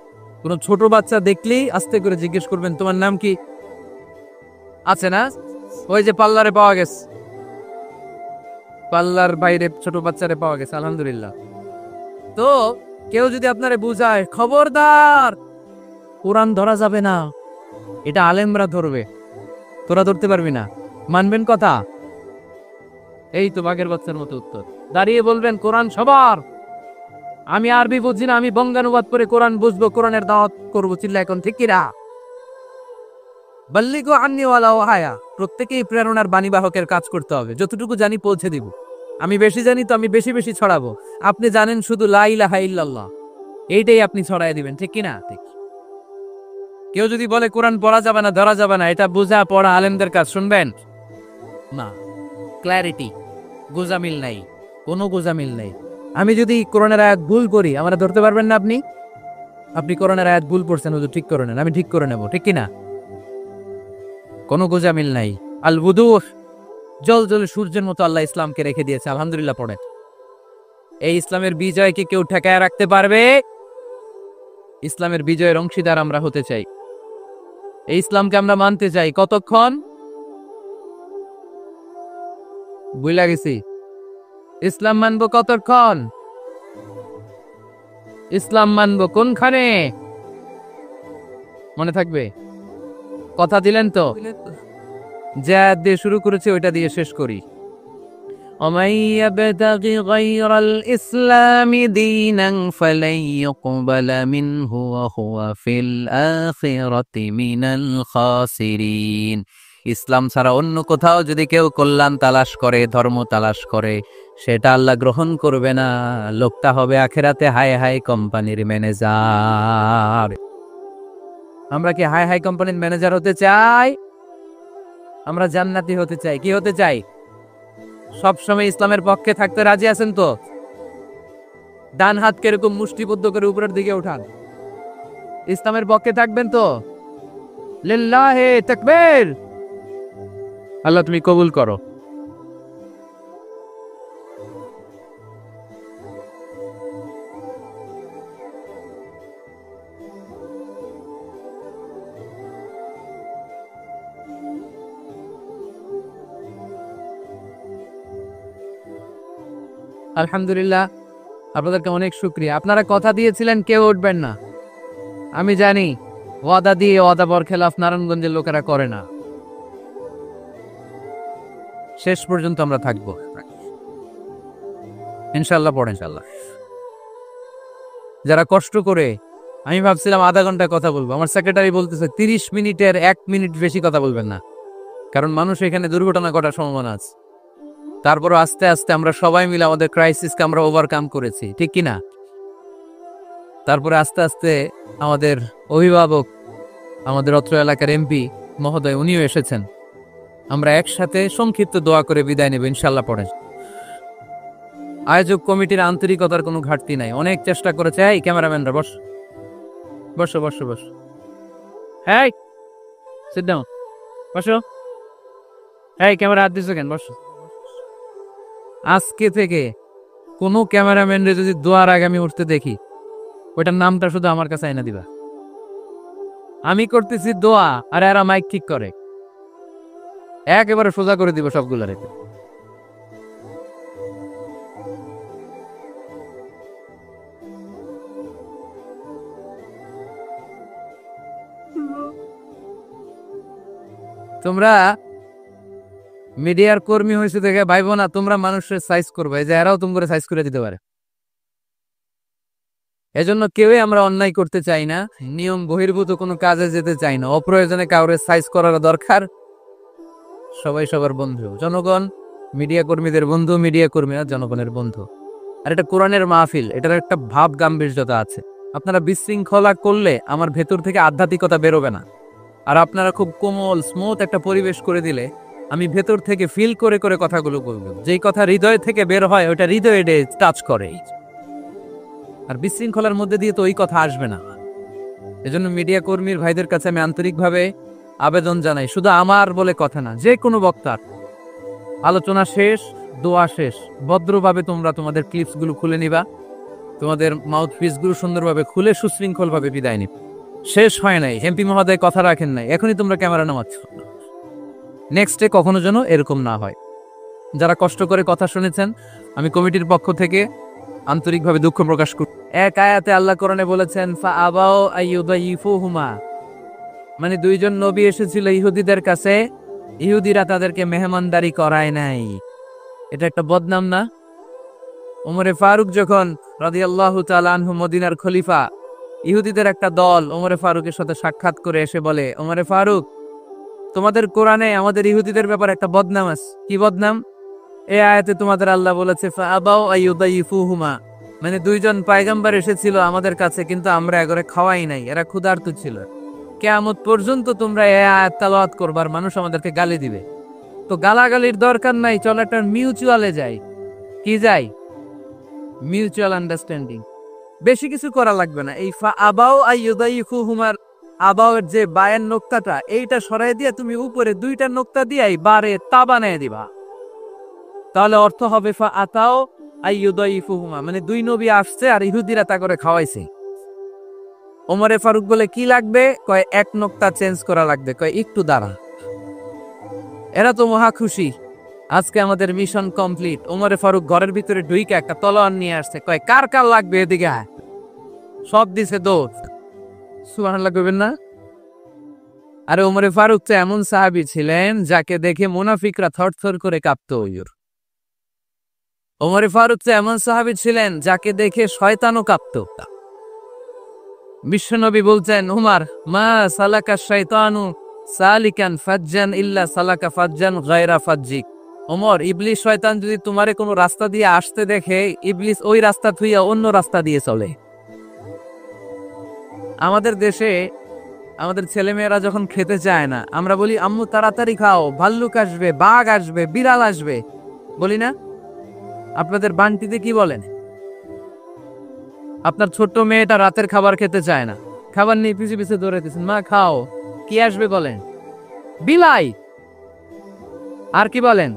[SPEAKER 1] কোন ছোট বাচ্চা দেখলেই আস্তে করে জিজ্ঞেস করবেন তোমার নাম কি? আছে না ওই যে পাল্লারে পাওয়া গেছে, পাল্লার বাইরে ছোট বাচ্চারে পাওয়া গেছে, আলহামদুলিল্লাহ। তো কেউ যদি আপনারে বুঝায় খবরদার কোরআন ধরা যাবে না, এটা আলেমরা ধরবে, তোরা ধরতে পারবি না, মানবেন কথা? এই তো বাঘের বাচ্চার মতো উত্তর। দাঁড়িয়ে বলবেন কোরআন সবার, আমি আরবি বুঝি না, আমি বঙ্গানুবাদ করে কোরআন বুঝবো, কোরআনের দাওয়াত করবো, চিল্লা এখন ঠিক কিনা? বাল্লিগু আন্নি ওয়ালাউ আয়া, প্রত্যেকেই প্রেরণার বাণীবাহকের কাজ করতে হবে, যতটুকু জানি পৌঁছে দিব। আমি বেশি জানি তো আমি বেশি বেশি ছড়াবো, আপনি জানেন শুধু লা ইলাহা ইল্লাল্লাহ, এইটাই আপনি ছড়াই দিবেন, ঠিক কিনা? ঠিক। কেউ যদি বলে কোরআন পড়া যাবে না, ধরা যাবে না, এটা বুঝা পড়া আলেমদের কাজ, শুনবেন না? ক্ল্যারিটি, গোজামিল নাই, কোনো গোজামিল নাই। আমি যদি কোরআনের আয়াত ভুল করি, আমরা ধরতে পারবেন না আপনি? আপনি কোরআনের আয়াত ভুল পড়ছেন, হুজুর ঠিক করে নেন, আমি ঠিক করে নেব, ঠিক কিনা? কোনো গোজামিল নাই। আল বুদুহ, জল জল সূর্যের মতো আল্লাহ ইসলামকে রেখে দিয়েছে, আলহামদুলিল্লাহ পড়েন। এই ইসলামের বিজয়কে কেউ ঠেকায় রাখতে পারবে? ইসলামের বিজয়ের অংশীদার আমরা হতে চাই, এই ইসলামকে আমরা মানতে চাই। কতক্ষণ? বুঝলা গেছি। ইসলাম মানবো কতক্ষণ? ইসলাম মানবো কোনখানে? মনে থাকবে? কথা দিলেন তো? যা দিয়ে শুরু করেছে ওইটা দিয়ে শেষ করি। ومن يبتغ غير الإسلام دينا فلن يقبل منه وهو في الآخرة من الخاسرين। ইসলাম ছাড়া অন্য কোথাও যদি কেউ কল্যাণ তালাশ করে, ধর্ম তালাশ করে, সেটা আল্লাহ গ্রহণ করবে না, লোকটা হবে আখেরাতে হাই হাই কোম্পানির ম্যানেজার। আমরা কি হাই হাই কোম্পানির ম্যানেজার হতে চাই? আমরা জান্নাতি হতে চাই। কি হতে চাই? সবসময় ইসলামের পক্ষে থাকতে রাজি আছেন তো? ডান হাতকে এরকম মুষ্টিবদ্ধ করে উপরের দিকে উঠান, ইসলামের পক্ষে থাকবেন তো? লিল্লাহে তাকবীর। আল্লাহ তুমি কবুল করো। আলহামদুলিল্লাহ, আপনাদেরকে অনেক শুকরিয়া। আপনারা কথা দিয়েছিলেন কেউ উঠবেন না, আমি জানি ওয়াদা দিয়ে ওয়াদা বরখেলাফ নারায়ণগঞ্জের লোকেরা করে না। শেষ পর্যন্ত আমরা থাকবো ইনশাল্লাহ। পড়েন ইনশাল্লাহ। যারা কষ্ট করে, আমি ভাবছিলাম আধা ঘন্টা কথা বলবো, আমার সেক্রেটারি বলতেছে 30 মিনিটের 1 মিনিট বেশি কথা বলবেন না, কারণ মানুষ এখানে দুর্ঘটনা ঘটার সম্ভাবনা আছে। তারপর আস্তে আস্তে আমরা সবাই মিলে আমাদের ক্রাইসিসকে আমরা ওভারকাম করেছি, ঠিক কিনা? তারপরে আস্তে আস্তে আমাদের অভিভাবক, আমাদের অত্র এলাকার এমপি মহোদয়, উনিও এসেছেন। আমরা একসাথে সংক্ষিপ্ত দোয়া করে বিদায় নেব ইনশাল্লাহ। পড়েন। আয়োজক কমিটির আন্তরিকতার কোনো ঘাটতি নাই, অনেক চেষ্টা করেছে। এই ক্যামেরাম্যানরা বস, বসো বসো বসো, হ্যাঁ সিট ডাউন, বসো। এই ক্যামেরা হাত দিছো কেন? বসো। আজকে থেকে কোনো ক্যামেরাম্যানরে যদি দোয়ার আগে আমি উঠতে দেখি, ওইটার নামটা শুধু আমার কাছে আইনা দিবা। আমি করতেছি দোয়া আর এরা মাইক ঠিক করে, একেবারে সোজা করে দিব সবগুলা রেখে। তোমরা মিডিয়ার কর্মী হয়েছে দেখে ভাইবো না তোমরা মানুষের সাইজ করবে, যে এরাও তুমি করে সাইজ করে দিতে পারে। এজন্য কেউই আমরা অন্যায় করতে চাই না, নিয়ম বহির্ভূত কোনো কাজে যেতে চাই না, অপ্রয়োজনে কাউরে সাইজ করার দরকার। সবাই সবার বন্ধু, জনগণ মিডিয়া কর্মীদের বন্ধু, মিডিয়া কর্মীরা জনগণের বন্ধু। আর এটা কোরআনের মাহফিল, এটার একটা ভাব গাম্ভীর্যতা আছে। আপনারা বিশৃঙ্খলা করলে আমার ভেতর থেকে আধ্যাত্মিকতা বেরোবে না। আর আপনারা খুব কোমল স্মুথ একটা পরিবেশ করে দিলে আমি ভেতর থেকে ফিল করে করে কথাগুলো বলবো। যেই কথা হৃদয় থেকে বের হয় ওটা হৃদয়ে টাচ করে, আর বিশৃঙ্খলার মধ্যে দিয়ে তো ওই কথা আসবে না। এজন্য মিডিয়া কর্মীর ভাইদের কাছে আমি আন্তরিকভাবে আবেদন জানাই, শুধু আমার বলে কথা না, যে কোনো বক্তার আলোচনা শেষ, দোয়া শেষ, ভদ্রভাবে তোমরা তোমাদের ক্লিপসগুলো খুলে নিবা, তোমাদের মাউথ পিসগুলো সুন্দরভাবে খুলে সুশৃঙ্খলভাবে বিদায় নিবে। শেষ হয় নাই, এমপি মহোদয় কথা রাখেন নাই, এখনই তোমরা ক্যামেরা নামাচ্ছ। নেক্সটে কখনো যেন এরকম না হয়। যারা কষ্ট করে কথা শুনেছেন, আমি কমিটির পক্ষ থেকে আন্তরিকভাবে দুঃখ প্রকাশ করি। এক আয়াতে আল্লাহ কোরআনে বলেছেন ফা আবাও আইয়ুদাইফুহুমা, মানে দুইজন নবী এসেছিল ইহুদিদের কাছে, ইহুদিরা তাদেরকে মেহমানদারি করায় নাই। এটা একটা বদনাম না? ওমরে ফারুক যখন রাদিয়াল্লাহু তাআলা আনহু মদিনার খলিফা, ইহুদিদের একটা দল ওমরে ফারুকের সাথে সাক্ষাৎ করে এসে বলে, ওমরে ফারুক, তোমাদের কোরআনে আমাদের ইহুদিদের ব্যাপারে একটা বদনাম আছে। কি বদনাম? এই আয়াতে তোমাদের আল্লাহ বলেছে ফাআবাউ আইয়ুদাইফুহুমা, মানে দুইজন পয়গম্বর এসেছিল আমাদের কাছে, কিন্তু আমরা এগরে খাওয়াই নাই, এরা ক্ষুধার্ত ছিল। কিয়ামত পর্যন্ত তোমরা এই আয়াত তেলাওয়াত করবার, মানুষ আমাদেরকে গালি দিবে। তো গালাগালির দরকার নাই, চল একটা মিউচুয়ালে যাই। কি যাই? Mutual understanding. বেশি কিছু করা লাগবে না। এই ফাআবাউ আইয়ুদাইফুহুমার আবাউয়ের যে বায়ের নোক্তাটা, এইটা সরাই দিয়ে তুমি উপরে দুইটা নোক্তা দিয়াই বারে তা বানায় দিবা। তাহলে অর্থ হবে ফা আতাও আইয়ুদাইফুহুমা, মানে দুই নবী আসছে আর ইহুদিরা তা করে খাওয়াইছে। ওমরে ফারুক বলে কি লাগবে? কয় এক নোক্তা চেঞ্জ করা লাগবে। কয় একটু দাঁড়া। এরা তো মহা খুশি, আজকে আমাদের মিশন কমপ্লিট। ওমরে ফারুক ঘরের ভিতরে ঢুইকে একটা তলোয়ার নিয়ে আসছে। কয় কার কার লাগবে এদিকে আয়। সব দিছে দৌড়। সুবহানাল্লাহ কইবেন না? আরে ওমরে ফারুক তো এমন সাহাবী ছিলেন যাকে দেখে মুনাফিকরা থরথর করে কাঁপতো। ওমরে ফারুক তো এমন সাহাবী ছিলেন যাকে দেখে শয়তানও কাঁপতো। বিশ্বনবী বলছেন, উমার, মা সালাকা শাইতানু সালিকান ফাজ্জান ইল্লা সালাকা ফাজ্জান গায়রা ফাজ্জিক। ওমর, ইবলিস শয়তান যদি তোমারে কোনো রাস্তা দিয়ে আসতে দেখে, ইবলিস ওই রাস্তা থুইয়া অন্য রাস্তা দিয়ে চলে। আমাদের দেশে আমাদের ছেলেমেয়েরা যখন খেতে চায় না, আমরা বলি আম্মু তাড়াতাড়ি খাও, ভাল্লুক আসবে, বাঘ আসবে, বিড়াল আসবে, বলি না? আপনাদের বান্টিতে কি বলেন? আপনার ছোট্ট মেয়েটা রাতের খাবার খেতে চায় না, খাবার নিয়ে পিছে পিছে দৌড়াইতেছেন, মা খাও, কি আসবে বলেন? বিলাই। আর কি বলেন?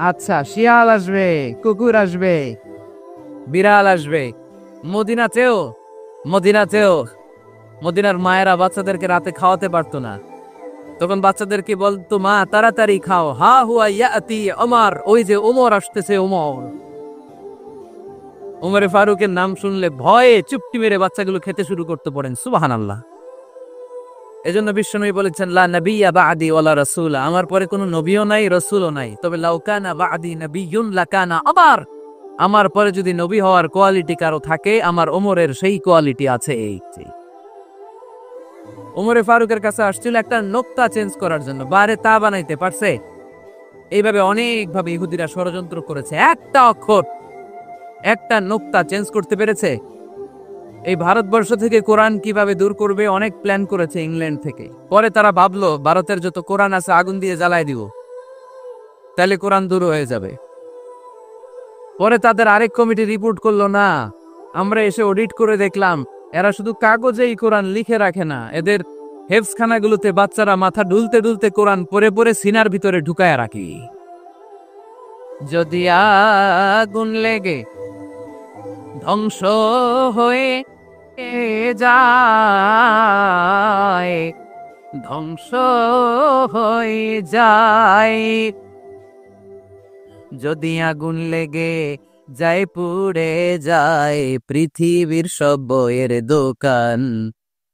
[SPEAKER 1] আচ্ছা, শিয়াল আসবে, কুকুর আসবে, বিড়াল আসবে। মদিনাতেও মদিনাতেও মদিনার মায়েরা বাচ্চাদেরকে রাতে খাওয়াতে পারতো না, তখন বাচ্চাদেরকে বলতো, মা তাড়াতাড়ি খাও, হা হুয়া ইয়াতি ওমর, ওই যে ওমর আসতেছে। ওমর, ওমরে ফারুকের নাম শুনলে ভয়ে চুপটি মেরে বাচ্চাগুলো খেতে শুরু করতে পারেন। সুবহানাল্লাহ। এজন্য বিশ্বনবী বলেছেন, লা নাবিয়্যা বা'দি ওয়ালা রাসূল, আমার পরে কোনো নবীও নাই, রাসূলও নাই, তবে লাউ কানা বা'দি নাবিয়্যুন লাকানা ওমর, আমার পরে যদি নবী হওয়ার কোয়ালিটি কারো থাকে, আমার ওমরের সেই কোয়ালিটি আছে। এই ওমরে ফারুকের কাছে আসছিল একটা নোক্তা চেঞ্জ করার জন্য, বারে তা বানাইতে পারছে। এইভাবে অনেকভাবে ইহুদিরা ষড়যন্ত্র করেছে, একটা অক্ষর, একটা নোক্তা চেঞ্জ করতে পেরেছে। এই ভারতবর্ষ থেকে কোরআন কিভাবে দূর করবে অনেক প্ল্যান করেছে ইংল্যান্ড থেকে। পরে তারা ভাবলো ভারতের যত কোরআন আছে আগুন দিয়ে জ্বালায় দিব, তাহলে কোরআন দূর হয়ে যাবে। পরে তাদের আরেক কমিটি রিপোর্ট করলো, না, আমরা এসে অডিট করে দেখলাম এরা শুধু কাগজেই কোরআন লিখে রাখে না, এদের হেফজখানাগুলোতে বাচ্চারা মাথা ডুলতে ডুলতে কোরআন পড়ে পড়ে সিনার ভিতরে ঢুকায় রাখি। যদি আগুন লেগে ধ্বংস হয়ে যায়, ধ্বংস হয়ে যায়, যদি আগুন লেগে যায় পুড়ে যায় পৃথিবীর সব বইয়ের দোকান,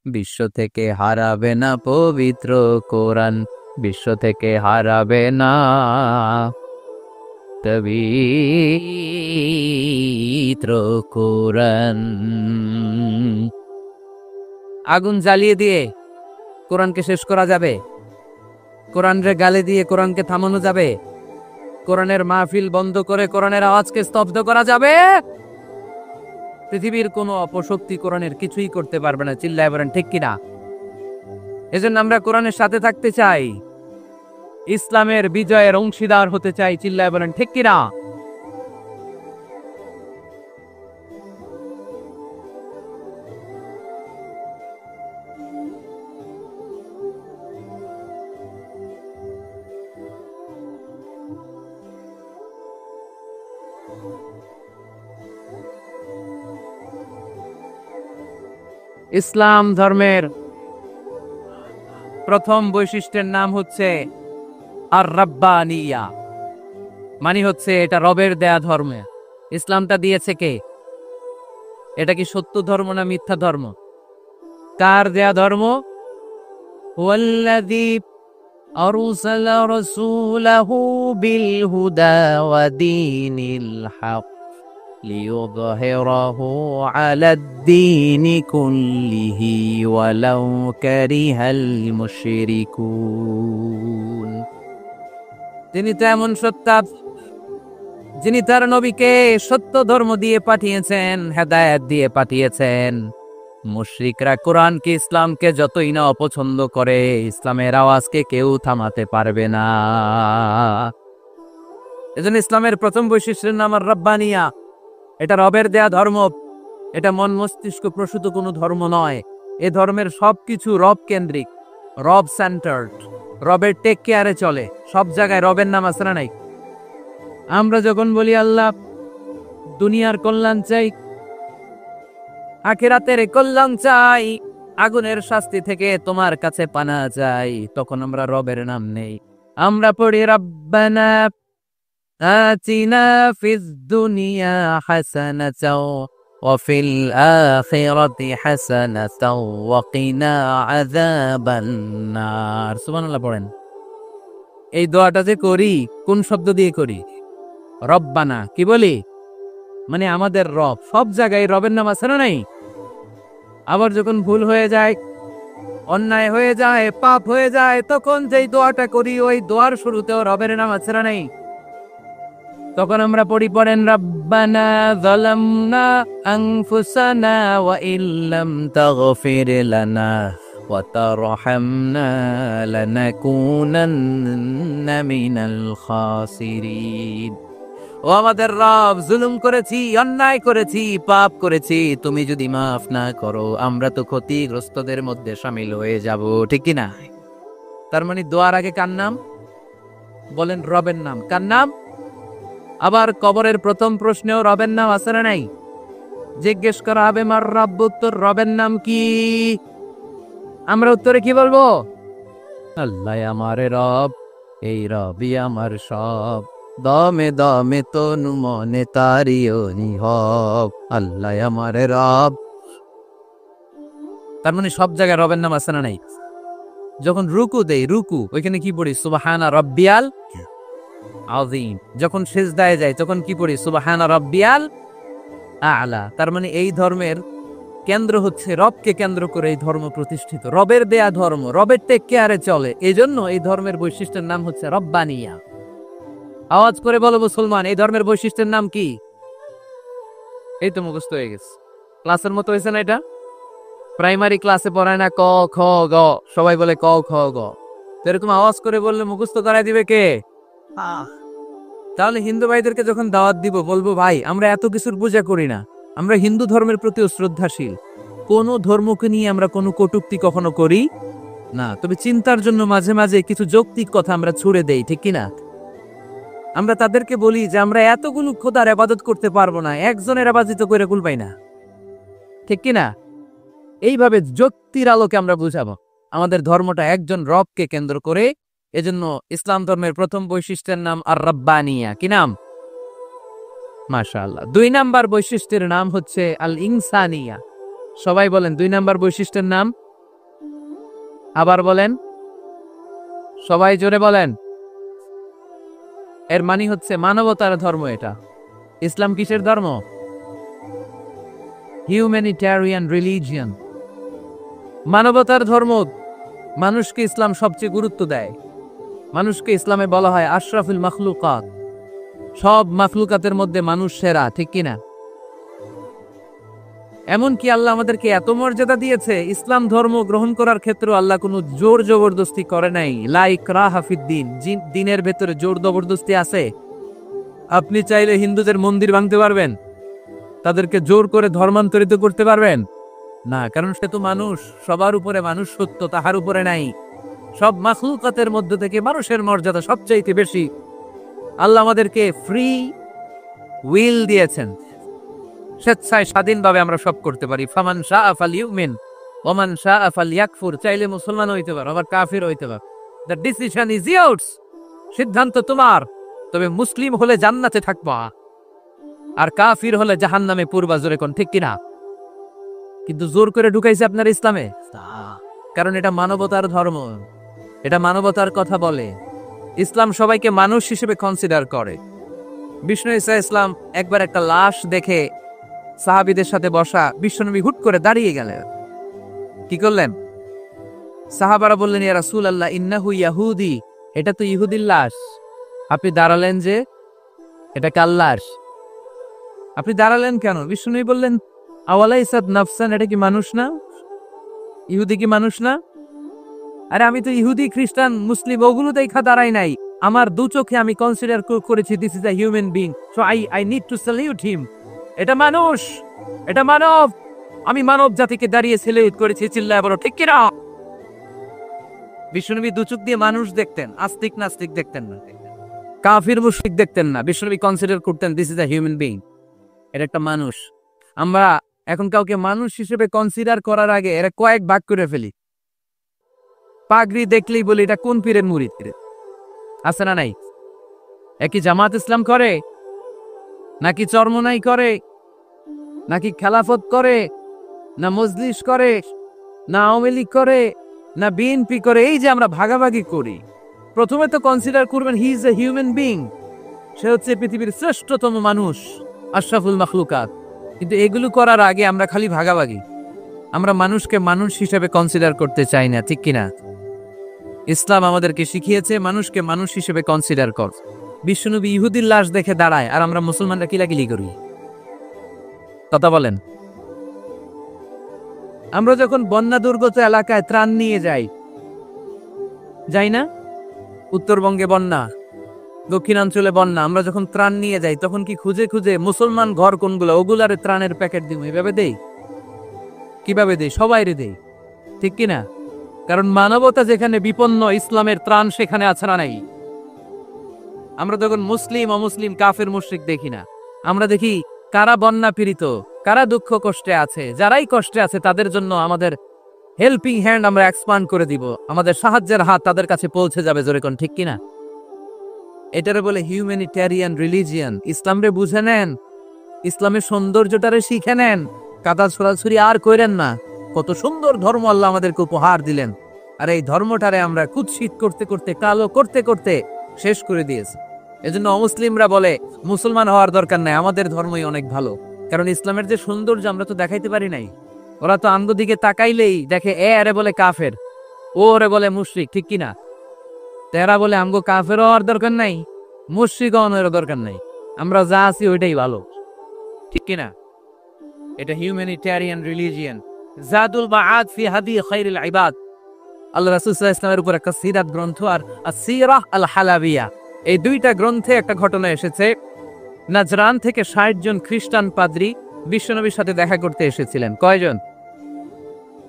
[SPEAKER 1] বিশ্ব থেকে হারাবে না পবিত্র কোরআন, বিশ্ব থেকে হারাবে না পবিত্র কোরআন। আগুন জ্বালিয়ে দিয়ে কোরআনকে শেষ করা যাবে? কোরআনরে গালি দিয়ে কোরআনকে থামানো যাবে? কোরআনের মাহফিল বন্ধ করে কোরআনের আওয়াজকে স্তব্ধ করা যাবে? পৃথিবীর কোনো অপশক্তি কোরআনের কিছুই করতে পারবে না। চিল্লায় বলেন ঠিক কিনা? এজন্য আমরা কোরআনের সাথে থাকতে চাই, ইসলামের বিজয়ের অংশীদার হতে চাই। চিল্লায় বলেন ঠিক কিনা? ইসলাম ধর্মের প্রথম বৈশিষ্ট্যের নাম হচ্ছে আর রাব্বানিয়া, মানে হচ্ছে এটা রবের দেয়া ধর্ম। ইসলামটা দিয়েছে কে? এটা কি সত্য ধর্ম না মিথ্যা ধর্ম? কার দেয়া ধর্ম? ওয়াল্লাযী আরসালা রাসূলাহু বিল হুদা ওয়া দীনিল হক লিইয়ুযহিরাহু আলাদ-দীনি কুল্লিহি ওয়ালাউ কারিহাল মুশরিকুন। তিনি তো এমন সত্তা যিনি তার নবীকে সত্য ধর্ম দিয়ে পাঠিয়েছেন, হেদায়েত দিয়ে পাঠিয়েছেন। মুশরিকরা কোরআনকে ইসলামকে যতই না অপছন্দ করে, ইসলামের আওয়াজকে কেউ থামাতে পারবে না। এজন্য ইসলামের প্রথম বৈশিষ্ট্যের নাম আর রাব্বানিয়া। এটা রবের দেয়া ধর্ম, এটা মন মস্তিষ্ক প্রসূত কোনো ধর্ম নয়। এ ধর্মের সবকিছু রব কেন্দ্রিক, রব সেন্টার্ড, রবের টেক কেয়ারে চলে। সব জায়গায় রবের নাম আছে না নাই? আমরা যখন বলি আল্লাহ দুনিয়ার কল্যাণ চাই, আখিরাতের কল্যাণ চাই, আগুনের শাস্তি থেকে তোমার কাছে পানা চাই, তখন আমরা রবের নাম নেই। আমরা পড়ি রাব্বানা আতিনা ফিদ দুনিয়া হাসানাতাও ওয়া ফিল আখিরাতি হাসানাতাও ওয়া কিনা আযাবান নার। সুবহানাল্লাহ পড়েন। এই দোয়াটা যে করি, কোন শব্দ দিয়ে করি? রব্বানা। কি বলি? মানে আমাদের রব। সব জায়গায় রবের নাম আছে না নাই? আবার যখন ভুল হয়ে যায়, অন্যায় হয়ে যায়, পাপ হয়ে যায়, তখন যেই দোয়াটা করি ওই দোয়ার শুরুতেও রবের নাম আছে না নাই? তখন আমরা পড়েন রব্বানা যালামনা আনফুসানা ওয়া ইল্লাম তাগফির লানা ওয়া তারহামনা লানাকুনান্না মিনাল খাসিরিন। ও আমাদের রব, জুলুম করেছি, অন্যায় করেছি, পাপ করেছি, তুমি যদি মাফ না করো আমরা তো ক্ষতিগ্রস্তদের মধ্যে শামিল হয়ে যাব। ঠিক কি না? তার মানে দোয়ার আগে কার নাম? বলেন রবের নাম। কার নাম? আবার কবরের প্রথম প্রশ্নেও রবের নাম আছে না নাই? জিজ্ঞেস করা হবে মার রাব্বুক, তোর রবের নাম কি? আমরা উত্তরে কি বলবো? আল্লাহ আমার রব, এই রবই আমার সব, দমে দমে তনু মনে তারি অনুভব, আল্লাহ আমার রব। তার মানে সব জায়গায় রবের নাম আছে না নাই? যখন রুকু দেই, রুকু ওইখানে কি পড়ি? সুবহানা রাব্বিয়াল আযীম। যখন সিজদায় যাই তখন কি পড়ি? সুবহানা রাব্বিয়াল আ'লা। তার মানে এই ধর্মের কেন্দ্র হচ্ছে রবকে কেন্দ্র করে এই ধর্ম প্রতিষ্ঠিত, রবের দেয়া ধর্ম, রবের টেক কেয়ারে চলে। এই জন্য এই ধর্মের বৈশিষ্ট্যের নাম হচ্ছে রব্বানিয়া। আওয়াজ করে বলো মুসলমান, এই ধর্মের বৈশিষ্ট্যের নাম কি? এই তো মুখস্থ হয়ে গেছে। ক্লাসের মতো হয়েছে না এটা? প্রাইমারি ক্লাসে পড়ায় না ক খ গ, সবাই বলে ক খ গ। এরকম আওয়াজ করে বললে মুখস্থ করাই দিবে কে? তাহলে হিন্দু ভাইদেরকে যখন দাওয়াত দিব বলবো, ভাই আমরা এত কিছুর পূজা করি না, আমরা হিন্দু ধর্মের প্রতিও শ্রদ্ধাশীল, কোন ধর্মকে নিয়ে আমরা কোনো কটূক্তি কখনো করি না, তবে চিন্তার জন্য মাঝে মাঝে কিছু যৌক্তিক কথা আমরা ছুড়ে দেই। ঠিক কিনা? আমরা তাদেরকে বলি যে আমরা এতগুলো খোদার ইবাদত করতে পারবো না, একজনের ইবাদত করে কুল পাই না। ঠিক কিনা? এইভাবে যুক্তির আলোকে আমরা বুঝাবো আমাদের ধর্মটা একজন রবকে কেন্দ্র করে। এজন্য ইসলাম ধর্মের প্রথম বৈশিষ্ট্যের নাম আর রাব্বানিয়া। কি নাম? মাশাআল্লাহ। 2 নাম্বার বৈশিষ্ট্যের নাম হচ্ছে আল ইনসানিয়া। সবাই বলেন 2 নাম্বার বৈশিষ্ট্যের নাম। আবার বলেন, সবাই জোরে বলেন। এর মানে হচ্ছে মানবতার ধর্ম। এটা ইসলাম কিসের ধর্ম? হিউম্যানিটেরিয়ান রিলিজিয়ন, মানবতার ধর্ম। মানুষকে ইসলাম সবচেয়ে গুরুত্ব দেয়। মানুষকে ইসলামে বলা হয় আশরাফুল মাখলুকাত, সব মাখলুকাতের মধ্যে মানুষ সেরা। ঠিক কিনা? এমনকি আল্লাহ আমাদেরকে এত মর্যাদা দিয়েছে, ইসলাম ধর্ম গ্রহণ করার ক্ষেত্রে আল্লাহ কোনো জোর জবরদস্তি করে নাই। লা ইকরাহা ফিদ্দিন, দিনের ভেতরে জোর জবরদস্তি আছে? আপনি চাইলে হিন্দুদের মন্দির ভাঙতে পারবেন, তাদেরকে জোর করে ধর্মান্তরিত করতে পারবেন না, কারণ সে তো মানুষ, সবার উপরে মানুষ সত্য, তাহার উপরে নাই। সব মাখলুকাতের মধ্যে থেকে মানুষের মর্যাদা সবচাইতে বেশি। আল্লাহ আমাদেরকে ফ্রি উইল দিয়েছেন, স্বেচ্ছায় স্বাধীনভাবে আমরা সব করতে পারি। ফামান শাআ ফালিউমিন, ওমান শাআ ফালইয়াকফুর, চাইলে মুসলমান হইতে পারো, আবার কাফির হইতে পারো। দ্য ডিসিশন ইজ ইয়ার্স, সিদ্ধান্ত তোমার। তবে মুসলিম হলে জান্নাতে থাকবা, আর কাফির হলে জাহান্নামে পূর্বা। জোরে কোন ঠিক কিনা? কিন্তু জোর করে ঢুকাইছে আপনার ইসলামে, কারণ এটা মানবতার ধর্ম, এটা মানবতার কথা বলে। ইসলাম সবাইকে মানুষ হিসেবে কনসিডার করে। বিষ্ণু ঈসা ইসলাম একবার একটা লাশ দেখে সাহাবীদের সাথে বসা, বিশ্বনবী হুট করে দাঁড়িয়ে গেলেন। কি করলেন? সাহাবারা বললেন, ইয়া রাসূলুল্লাহ ইন্নাহু ইয়াহুদি, এটা তো ইহুদির লাশ। আপনি দাঁড়ালেন যে, এটা কার লাশ? আপনি দাঁড়ালেন কেন? বিষ্ণুনবী বললেন, আওয়ালাইসাত নাফসান, এটা কি মানুষ না? ইহুদি কি মানুষ না? আরে আমি তো ইহুদি, খ্রিস্টান, মুসলিম ওগুলো দেখা দাঁড়াই নাই। আমার দু চোখে আমি কনসিডার করেছি this is a human being, so I need to salute হিম। এটা মানুষ, এটা মানব। আমি মানব জাতিকে দাঁড়িয়ে স্যালিউট করেছি, চিল্লায় বলো ঠিক কিনা? বিশ্বনবী দু চোখ দিয়ে মানুষ দেখতেন, আস্তিক নাস্তিক দেখতেন না, কাফির মুশরিক দেখতেন না। বিশ্বনবী কনসিডার করতেন this is a human being, এটা একটা মানুষ। আমরা এখন কাউকে মানুষ হিসেবে কনসিডার করার আগে এরা কয়েক ভাগ করে ফেলি। পাগড়ি দেখলেই বলি এটা কোন পীরের মুরিদ, আছে না নাই? একই জামাত ইসলাম করে, নাকি চরমনাই করে, নাকি খেলাফত করে, না মজলিস করে, না আওয়ামী লীগ করে, না বিএনপি করে? এই যে আমরা ভাগাভাগি করি, প্রথমে তো কনসিডার করবেন he is a human being, সে হচ্ছে পৃথিবীর শ্রেষ্ঠতম মানুষ, আশরাফুল মাখলুকাত। কিন্তু এগুলো করার আগে আমরা খালি ভাগাভাগি, আমরা মানুষকে মানুষ হিসেবে কনসিডার করতে চাই না, ঠিক কিনা? ইসলাম আমাদেরকে শিখিয়েছে মানুষকে মানুষ হিসেবে কনসিডার কর। বিশ্বনবী ইহুদির লাশ দেখে দাঁড়ায়, আর আমরা মুসলমানরা কিলাকিলি করি। কথা বলেন। আমরা যখন বন্যা দুর্গত এলাকায় ত্রাণ নিয়ে যাই না? উত্তরবঙ্গে বন্যা, দক্ষিণাঞ্চলে বন্যা, আমরা যখন ত্রাণ নিয়ে যাই তখন কি খুঁজে খুঁজে মুসলমান ঘর কোনগুলো ওগুলারে ত্রাণের প্যাকেট দিব এভাবে দেই? কিভাবে দেই? সবাইরে দেই, ঠিক কিনা? কারণ মানবতা যেখানে বিপন্ন, ইসলামের ত্রাণ সেখানে আছে না নাই? আমরা যখন মুসলিম অমুসলিম কাফের মুশরিক দেখি না, আমরা দেখি কারা বন্যা পীড়িত, কারা দুঃখ কষ্টে আছে। যারাই কষ্টে আছে তাদের জন্য আমাদের হেল্পিং হ্যান্ড আমরা এক্সপান্ড করে দিব, আমাদের সাহায্যের হাত তাদের কাছে পৌঁছে যাবে। জোরে কোন ঠিক কিনা? এটারে বলে হিউম্যানিটেরিয়ান রিলিজিয়ান। ইসলামরে বুঝে নেন, ইসলামের সৌন্দর্যটারে শিখে নেন, কাদা ছোড়াছুরি আর কইরেন না। কত সুন্দর ধর্ম আল্লাহ আমাদেরকে উপহার দিলেন, আর এই ধর্মটারে আমরা কুৎসিত করতে করতে, কালো করতে করতে শেষ করে দিয়েছি। এজন্য অমুসলিমরা বলে মুসলমান হওয়ার দরকার নাই, আমাদের ধর্মই অনেক ভালো। কারণ ইসলামের যে সৌন্দর্য আমরা তো দেখাইতে পারি নাই। ওরা তো আঙ্গ দিকে তাকাইলেই দেখে এ আরে বলে কাফের, ও ওরে বলে মুশরিক, ঠিক কিনা? তেরা বলে আমগো কাফের হওয়ার দরকার নাই, মুশরিক হওয়ার দরকার নাই, আমরা যা আছি ওইটাই ভালো, ঠিক কিনা? এটা হিউম্যানিটেরিয়ান রিলিজিয়ান। জাদুল মাআদ ফি হাদি খায়রুল ইবাদ, আল্লাহ রাসূল সাল্লাল্লাহু আলাইহি ওয়াসাল্লামের উপর একটা সিরাত গ্রন্থ আর আসিরাহ আল হালাবিয়া, এই দুইটা গ্রন্থে একটা ঘটনা এসেছে। নাজরান থেকে ৬০ জন খ্রিস্টান পাদ্রী বিশ্বনবীর সাথে দেখা করতে এসেছিলেন। কয়জন?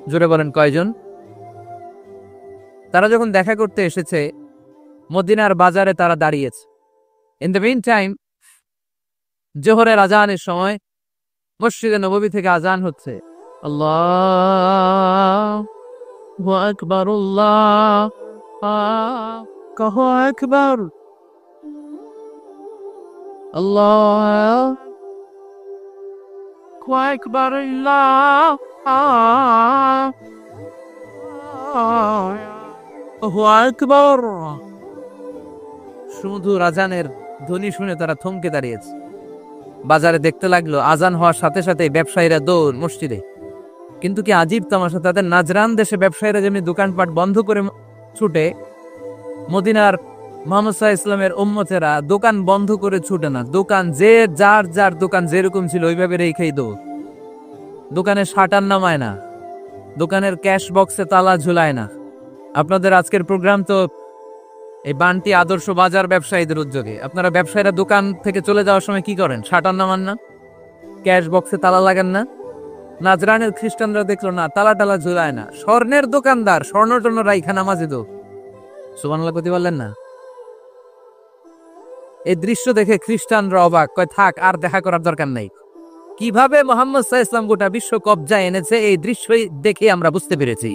[SPEAKER 1] জোরে বলেন কয়জন? তারা যখন দেখা করতে এসেছে, মদিনার বাজারে তারা দাঁড়িয়েছে। ইন দ্য মিন টাইম জোহরের আজানের সময় মসজিদে নববী থেকে আজান হচ্ছে। আল্লাহু আকবার, আল্লাহু আকবার, আল্লাহু আকবার, আল্লাহু আকবার। সুমধুর আজানের ধ্বনি শুনে তারা থমকে দাঁড়িয়েছে। বাজারে দেখতে লাগলো আজান হওয়ার সাথে সাথে ব্যবসায়ীরা দৌড় মসজিদে। কিন্তু কি আজীব তামাশা, তাদের নাজরান দেশে ব্যবসায়ীরা যেমনি দোকানপাট বন্ধ করে ছুটে, মদিনার মুহাম্মদ সাল্লাল্লাহু আলাইহি ওয়াসাল্লামের উম্মতেরা দোকান বন্ধ করে ছুটে না। দোকান যে যার যার দোকান যেরকম ছিল ওইভাবে রেখেই দৌড়। দোকানে শাটার নামায় না, দোকানের ক্যাশ বক্সে তালা ঝুলায় না। আপনাদের আজকের প্রোগ্রাম তো এই বান্টি আদর্শ বাজার ব্যবসায়ীদের উদ্যোগে। আপনারা ব্যবসায়ীরা দোকান থেকে চলে যাওয়ার সময় কি করেন? শাটার নামান না, ক্যাশ বক্সে তালা লাগান না। নাজরানের খ্রিস্টানরা দেখলো না, তালা টালা ঝুলায় না। স্বর্ণের দোকানদার স্বর্ণ টর্ণ রাইখা নামাজে দো। সুবহানাল্লাহ কইতে পারলেন না? এই দৃশ্য দেখে খ্রিস্টানরা অবাক, কয় থাক আর দেখা করার দরকার নাই। কিভাবে মোহাম্মদ সাল্লাল্লাহু আলাইহি ওয়াসাল্লাম গোটা বিশ্ব কবজায় এনেছে এই দৃশ্যই দেখে আমরা বুঝতে পেরেছি।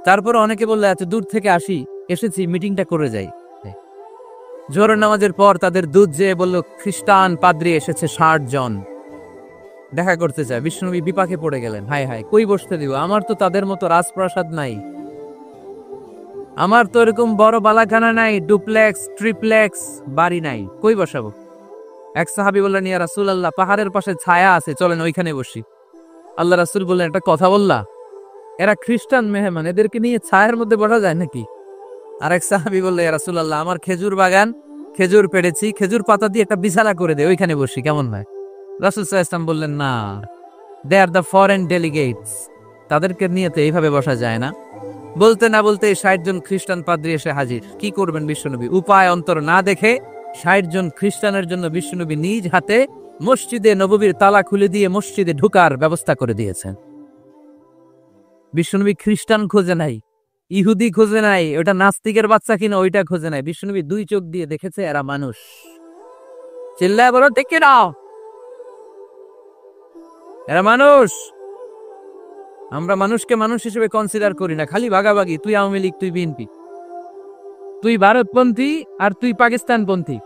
[SPEAKER 1] তারপর অনেকে বললো এত দূর থেকে এসেছি মিটিংটা করে যাই। জোহরের নামাজের পর তাদের দুধ যেয়ে বলল খ্রিস্টান পাদ্রী এসেছে 60 জন দেখা করতে চায়। বিষ্ণুনবী বিপাকে পড়ে গেলেন, হায় হায় কই বসতে দিব, আমার তো তাদের মতো রাজপ্রাসাদ নাই, আমার তো এরকম বড় বালাখানা নাই, ডুপ্লেক্স ট্রিপ্লেক্স বাড়ি নাই, কই বসাবো? এক সাহাবী বললেন, ইয়া রাসূলুল্লাহ, পাহাড়ের পাশে ছায়া আছে, চলেন ওইখানে বসি। আল্লাহ রাসূল বললেন, একটা কথা বললা, এরা খ্রিস্টান মেহমান, এদেরকে নিয়ে ছায়ার মধ্যে বসা যায় নাকি? আর এক সাহাবী বললেন, ইয়া রাসূলুল্লাহ, আমার খেজুর বাগান, খেজুর পেড়েছি, খেজুর পাতা দিয়ে একটা বিছানা করে দে, ওইখানে বসি, কেমন হয়? রাসূল সাল্লাল্লাহু আলাইহি ওয়াসাল্লাম বললেন, না, দে আর দ্য ফরেন ডেলিগেটস, তাদেরকে নিয়ে তো এইভাবে বসা যায় না। বলতে না বলতে 60 জন খ্রিস্টান পাদ্রী এসে হাজির। কি করবেন বিশ্বনবী? উপায় অন্তর না দেখে 60 জন খ্রিস্টানের জন্য বিশ্বনবী নিজ হাতে মসজিদে নববীর তালা খুলে দিয়ে মসজিদে ঢোকার ব্যবস্থা করে দিয়েছেন। বিশ্বনবী খ্রিস্টান খোঁজে নাই, ইহুদি খোঁজে নাই, ওটা নাস্তিকের বাচ্চা কিনা ওইটা খোঁজে নাই। বিশ্বনবী 2 চোখ দিয়ে দেখেছে এরা মানুষ। চিল্লায় বলো দেখে নাও, এরা মানুষ। আমরা মানুষকে মানুষ হিসেবে কনসিডার করি না, খালি ভাগাভাগি, তুই আওয়ামী লীগ, তুই বিএনপি, তুই ভারতপন্থী আর তুই পাকিস্তানপন্থী,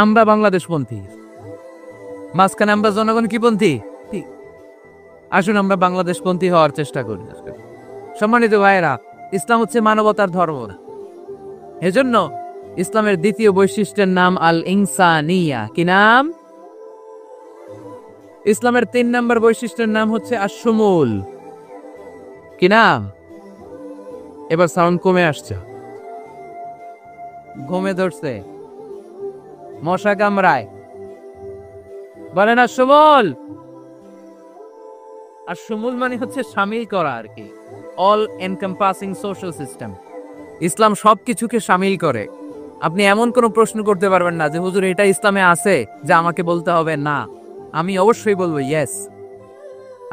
[SPEAKER 1] আমরা বাংলাদেশপন্থী, মাঝখানে আমরা জনগণ কি পন্থী? আসুন আমরা বাংলাদেশপন্থী হওয়ার চেষ্টা করি। সম্মানিত ভাইয়েরা, ইসলাম হচ্ছে মানবতার ধর্ম। এজন্য ইসলামের দ্বিতীয় বৈশিষ্ট্যের নাম আল ইনসানিয়া। কি নাম? ইসলামের 3 নম্বর বৈশিষ্ট্যের নাম হচ্ছে আশ-শুমুল। কি নাম? এবার সাউন্ড কমে আসছে, ঘুমে ধরছে, মশা কামড়ায়, বলেন আশ-শুমুল। আশ-শুমুল মানে হচ্ছে শামিল করা আর কি, অল এনকম্পাসিং সোশ্যাল সিস্টেম। ইসলাম সবকিছুকে শামিল করে। আপনি এমন কোনো প্রশ্ন করতে পারবেন না যে হুজুর এটা ইসলামে আছে যে আমাকে বলতে হবে না, আমি অবশ্যই বলবো ইয়েস।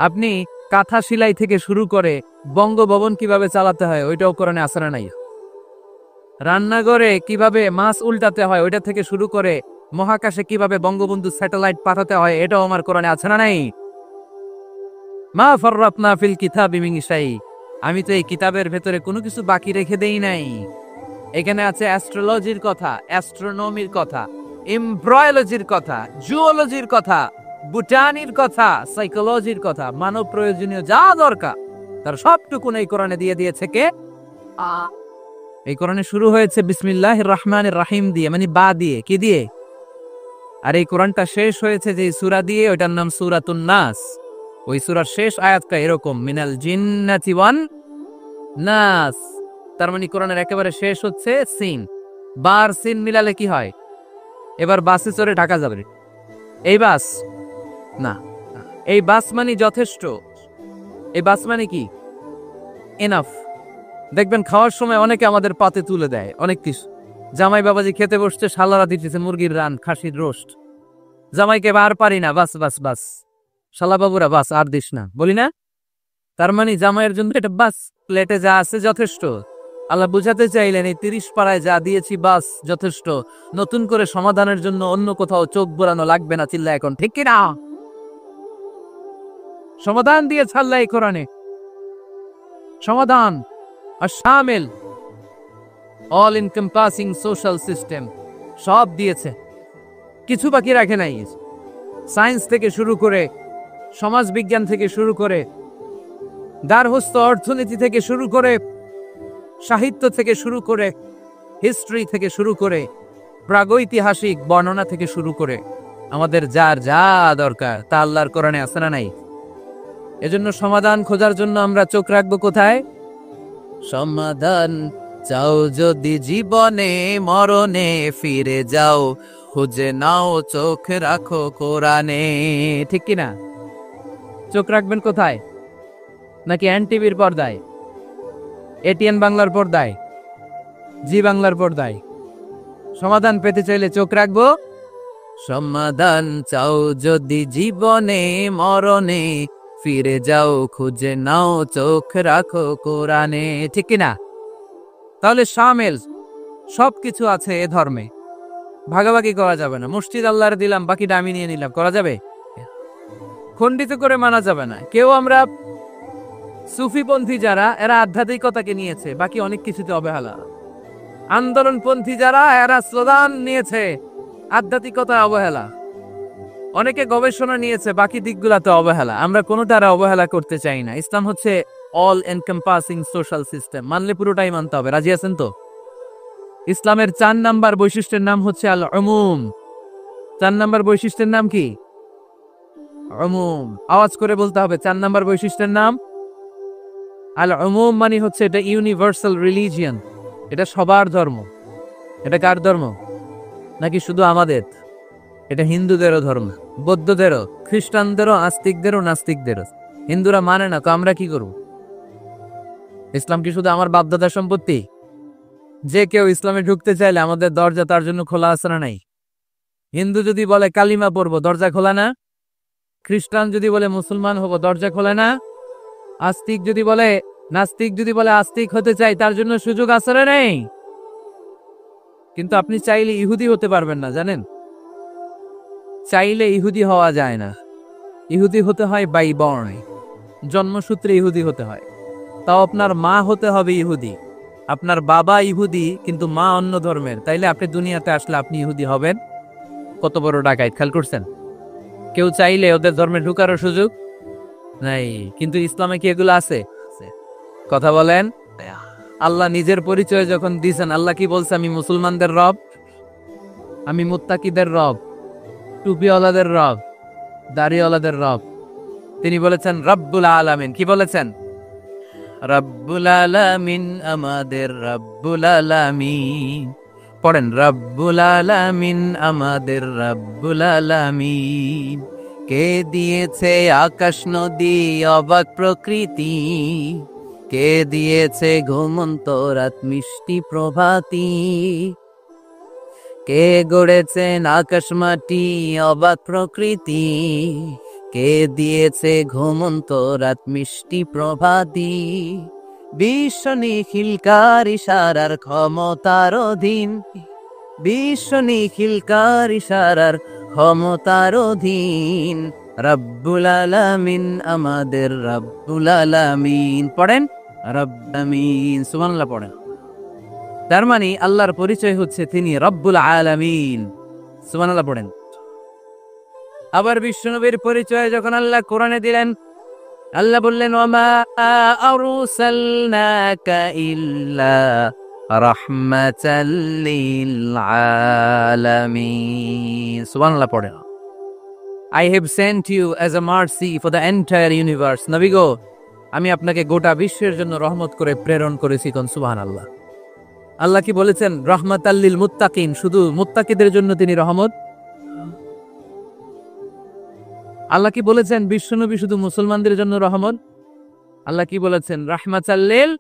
[SPEAKER 1] আপনি কাঁথা সেলাই থেকে শুরু করে বঙ্গভবন কিভাবে চালাতে হয় ওইটাও কোরআনে আছে না নাই? রান্নাঘরে কিভাবে মাছ উল্টাতে হয় ওইটা থেকে শুরু করে মহাকাশে কিভাবে বঙ্গবন্ধু স্যাটেলাইট পাঠাতে হয় এটাও আমার কোরআনে আছে না নাই? মা ফাররাতনা ফিল কিতাবি মিন শাই, আমি তো এই কিতাবের ভেতরে কোনো কিছু বাকি রেখে দেই নাই। এখানে আছে অ্যাস্ট্রোলজির কথা, অ্যাস্ট্রোনমির কথা, এমব্রয়োলজির কথা, জুওলজির কথা, বুটানির কথা, সাইকোলজির কথা, মানব প্রয়োজনীয় যা দরকার তার সবটুকুন এই কোরআনে দিয়ে দিয়েছে কে? এই কোরআনে শুরু হয়েছে বিসমিল্লাহির রহমানির রহিম দিয়ে, মানে বা দিয়ে, কি দিয়ে? আর এই কোরআনটা শেষ হয়েছে যে সূরা দিয়ে, ওটার নাম সূরাতুন নাস। ওই সূরার শেষ আয়াতটা এরকম, মিনাল জিন্নাতি ওয়ান নাস। তার মানে কোরআনের একেবারে শেষ হচ্ছে সিন। বার সিন মিলালে কি হয়? এবার বাসে চড়ে ঢাকা যাবে। এই বাস না, এই বাস মানে যথেষ্ট, এই বাস মানে কি? এনাফ। দেখবেন খাওয়ার সময় অনেকে আমাদের পাতে তুলে দেয় অনেক কিছু। জামাই বাবাজি খেতে বসছে, শালারা দিতেছে মুরগির রান, খাসির রোস্ট। জামাইকে আর পারি না, বাস বাস বাস, শালা বাবুরা বাস আর দিস না, বলি না? তার মানে জামাইয়ের জন্য এটা বাস, প্লেটে যা আছে যথেষ্ট। আল্লাহ বুঝাতে চাইলেন এই 30 পাড়ায় যা দিয়েছি বাস যথেষ্ট, নতুন করে সমাধানের জন্য অন্য কোথাও চোখ বোলানো লাগবে না। চিল্লা এখন ঠিক কিনা? সমাধান দিয়ে ছাড়লা এই কোরআনে, সমাধান আর শামিল, অল এনকম্পাসিং সোশ্যাল সিস্টেম সব দিয়েছে, কিছু বাকি রাখে নাই। সায়েন্স থেকে শুরু করে, সমাজ বিজ্ঞান থেকে শুরু করে, দারহস্ত অর্থনীতি থেকে শুরু করে, সাহিত্য থেকে শুরু করে, হিস্ট্রি থেকে শুরু করে, প্রাগৈতিহাসিক বর্ণনা থেকে শুরু করে, আমাদের যার যা দরকার তা আল্লাহর কোরআনে আছে না নাই? এজন্য সমাধান খোঁজার জন্য আমরা চোখ রাখবো কোথায়? সমাধান চাও যদি জীবনে মরণে ফিরে যাও, খুঁজে নাও চোখ রাখো কোরআনে। ঠিক কিনা? চোখ রাখবেন কোথায়? নাকি এনটিভির পর্দায়, এটিএন বাংলার পর্দায়, জি বাংলার পর্দায়? সমাধান পেতে চাইলে চোখ রাখবো। সমাধান চাও যদি জীবনে মরণে ফিরে যাও, খুঁজে নাও চোখ রাখো কোরআনে। ঠিক কিনা? তাহলে শামিল সবকিছু আছে এ ধর্মে। ভাগাভাগি করা যাবে না। মসজিদ আল্লাহর দিলাম, বাকিটা আমি নিয়ে নিলাম, করা যাবে? খণ্ডিত করে মানা যাবে না। কেউ আমরা সুফিপন্থী যারা, এরা আধ্যাত্মিকতাকে নিয়েছে, বাকি অনেক কিছুতে অবহেলা। আন্দোলনপন্থী যারা, এরা স্লোগান নিয়েছে, আধ্যাত্মিকতা অবহেলা। অনেকে গবেষণা নিয়েছে, বাকি দিকগুলাতে অবহেলা। আমরা কোনোটারে অবহেলা করতে চাই না। ইসলাম হচ্ছে অল এনকম্পাসিং সোশ্যাল সিস্টেম, মানলে পুরোটাই মানতে হবে। রাজি আছেন তো? ইসলামের 4 নাম্বার বৈশিষ্ট্যের নাম হচ্ছে আল উমুম। 4 নাম্বার বৈশিষ্ট্যের নাম কি? উমুম। আওয়াজ করে বলতে হবে, 4 নাম্বার বৈশিষ্ট্যের নাম আল উমুম। মানে হচ্ছে এটা ইউনিভার্সাল রিলিজিয়ন, এটা সবার ধর্ম। এটা কার ধর্ম? নাকি শুধু আমাদের? এটা হিন্দুদেরও ধর্ম, বৌদ্ধদেরও, খ্রিস্টানদেরও, আস্তিকদেরও, নাস্তিকদেরও। হিন্দুরা মানে না তো আমরা কি করব? ইসলাম কি শুধু আমার বাপদাদার সম্পত্তি? যে কেউ ইসলামে ঢুকতে চাইলে আমাদের দরজা তার জন্য খোলা আছে না নাই? হিন্দু যদি বলে কালিমা পড়বো, দরজা খোলা না? খ্রিস্টান যদি বলে মুসলমান হবো, দরজা খোলে না? আস্তিক যদি বলে, নাস্তিক যদি বলে আস্তিক হতে চাই, তার জন্য সুযোগ আছে না নেই? কিন্তু আপনি চাইলে ইহুদি হতে পারবেন না, জানেন? চাইলে ইহুদি হওয়া যায় না। ইহুদি হতে হয় বাই বর্ন, জন্মসূত্রে ইহুদি হতে হয়। তাও আপনার মা হতে হবে ইহুদি। আপনার বাবা ইহুদি কিন্তু মা অন্য ধর্মের, তাইলে আপনি দুনিয়াতে আসলে আপনি ইহুদি হবেন? কত বড় ডাকাইত, খেয়াল করছেন? কেউ চাইলে ওদের ধর্মে ঢুকারও সুযোগ নাই। কিন্তু ইসলামে কি এগুলো আছে? কথা বলেন। আল্লাহ নিজের পরিচয় যখন দিয়েছেন, আল্লাহ কি বলছে? আমি মুসলমানদের রব, আমি মুত্তাকিদের রব, টুপিওয়ালাদের রব, দাড়িওয়ালাদের রব। তিনি বলেছেন রব্বুল আলামিন। কি বলেছেন? রব্বুল আলামিন, আমাদের রব্বুল আলামিন। পড়েন, রব্বুল আলামিন, আমাদের রব্বুল আলামিন। কে দিয়েছে আকাশ নদী অবাক প্রকৃতি, কে দিয়েছে ঘুমন্ত রাত মিষ্টি প্রভাতী, কে গড়েছেন আকাশ মাটি অবাক প্রকৃতি, কে দিয়েছে ঘুমন্ত রাত মিষ্টি প্রভাতী। বিশ্ব নিখিলকার ইশারার ক্ষমতার অধীন, বিশ্ব নিখিলকার ইশারার ক্ষমতার অধীন। রব্বুল আলামিন, আমাদের রব্বুল আলামিন। পড়েন রব্বুল আলামিন, সুবহানাল্লাহ পড়েন। তার মানে আল্লাহর পরিচয় হচ্ছে তিনি রব্বুল আলামিন। সুবহানাল্লাহ পড়েন। আবার বিশ্বনবীর পরিচয় যখন আল্লাহ কোরআনে দিলেন, আল্লাহ বললেন ওয়ামা আরসালনাকা ইল্লা রাহমাতাল লিল আলামিন। সুবহানাল্লাহ পড়েন। I have sent you as a mercy for the entire universe. নবী গো, আমি আপনাকে গোটা বিশ্বের জন্য রহমত করে প্রেরণ করেছি। কোন সুবহানাল্লাহ। আল্লাহ কি বলেছেন? রাহমাতাল লিল মুত্তাকিন, শুধু মুত্তাকিদের জন্য তিনি রহমত। আল্লাহ কি বলেছেন বিশ্বনবী শুধু মুসলমানদের জন্য রহমত? আল্লাহ কি বলেছেন? রাহমাতাল লিল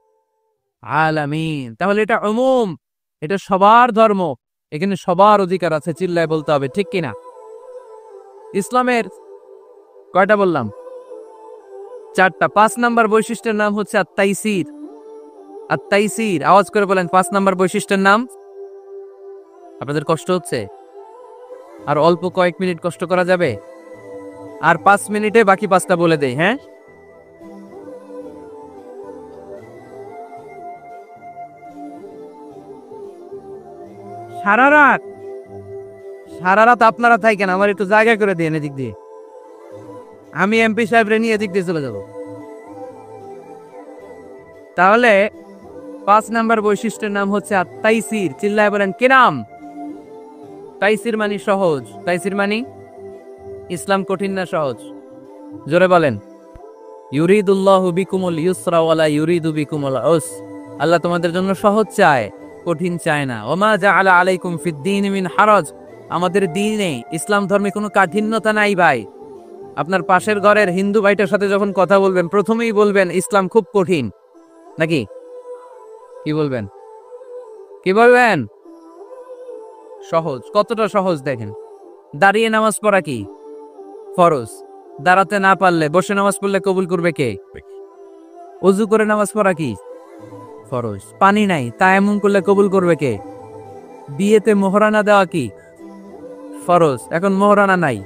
[SPEAKER 1] আলামিন। তাহলে এটা উমুম, এটা সবার ধর্ম, এখানে সবার অধিকার আছে। চিল্লায় বলতে হবে, ঠিক কিনা? ইসলামের কয়টা বললাম? 4টা। 5 নাম্বার বৈশিষ্ট্যের নাম হচ্ছে আত-তাইসির। আত-তাইসির, আওয়াজ করে বলেন 5 নাম্বার বৈশিষ্ট্যের নাম। আপনাদের কষ্ট হচ্ছে? আর অল্প কয়েক মিনিট কষ্ট করা যাবে? আর 5 মিনিটে বাকি 5টা বলে দেই, হ্যাঁ? সারা রাত, সারা রাত আপনারা থাকেন, আমার একটু জায়গা করে দিন এদিক দিয়ে। আমি এমপি সাহেব রে নিয়ে এদিক দিয়ে চলে যাব। তাহলে 5 নাম্বার বৈশিষ্ট্যের নাম হচ্ছে আত-তাইসির। চিল্লায় বলেন কি নাম? তাইসির মানে সহজ। তাইসির মানে ইসলাম কঠিন না সহজ? জোরে বলেন। ইউরিদুল্লাহু বিকুমুল ইউসরা ওয়ালা ইউরিদু বিকুমুল উসর। আল্লাহ তোমাদের জন্য সহজ চায়, কঠিন চায় না। ওমা জাআলা আলাইকুম ফিদ্দীন মিন হারাজ। আমাদের দ্বীনে, ইসলাম ধর্মে কোনো কাঠিন্যতা নাই ভাই। আপনার পাশের ঘরের হিন্দু ভাইটার সাথে যখন কথা বলবেন, প্রথমেই বলবেন ইসলাম খুব কঠিন, নাকি? কি বলবেন? কি বলবেন? সহজ। কতটা সহজ দেখেন। দাঁড়িয়ে নামাজ পড়া কি ফরজ? দাঁড়াতে না পারলে বসে নামাজ পড়লে কবুল করবে কে? ওযু করে নামাজ পড়া কি ফরজ? পানি নাই, তায়াম্মুম করলে কবুল করবে কে? বিয়েতে মোহরানা দেওয়া কি ফরজ। এখন মোহরানা নাই।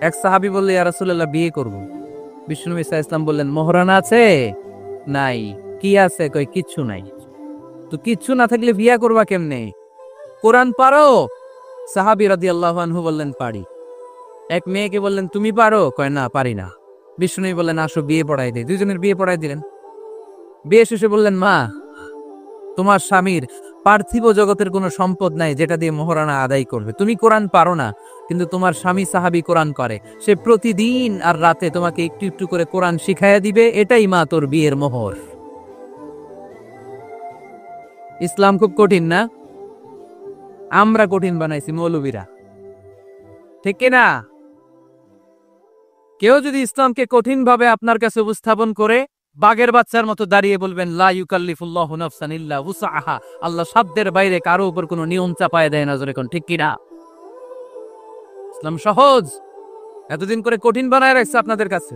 [SPEAKER 1] এক সাহাবী বললে ইয়া রাসূলুল্লাহ বিয়ে করব। বিষ্ণু ইসা ইসলাম বললেন মোহরানা আছে? নাই। কি আছে? কই কিচ্ছু নাই। তো কিচ্ছু না থাকলে বিয়ে করবা কেমনে? কোরআন পারো? সাহাবী রাদিয়াল্লাহু আনহু বললেন পারি। এক মেয়েকে বললেন তুমি পারো? কয় না পারি না। বিষ্ণু বললেন আসো বিয়ে পড়াই দেই। দুইজনের বিয়ে পড়াই দিলেন। বিয়ে শেষে বললেন মা, তোমার স্বামীর পার্থিব জগতের কোনো সম্পদ নাই যেটা দিয়ে মোহরানা আদায় করবে। তুমি কোরআন পারো না, কিন্তু তোমার স্বামী সাহাবী কোরআন করে। সে প্রতিদিন আর রাতে তোমাকে একটু একটু করে কোরআন শিখাইয়া দিবে। এটাই মা তোর বিয়ের মোহর। ইসলাম খুব কঠিন না? আমরা কঠিন বানাইছি মৌলবীরা, ঠিক কিনা? কেউ যদি ইসলামকে কঠিন ভাবে আপনার কাছে উপস্থাপন করে, বাঘের বাচ্চার মতো দাঁড়িয়ে বলবেন লা ইউকাল্লিফুল্লাহু নাফসান ইল্লা উসআহা, আল্লাহ সাধ্যের বাইরে কারো উপর কোনো নিয়ম চাপায় দেয় না। জোরে কোন ঠিক কিনা? ইসলাম সহজ। এতদিন করে কঠিন বানায় রাখছে আপনাদের কাছে,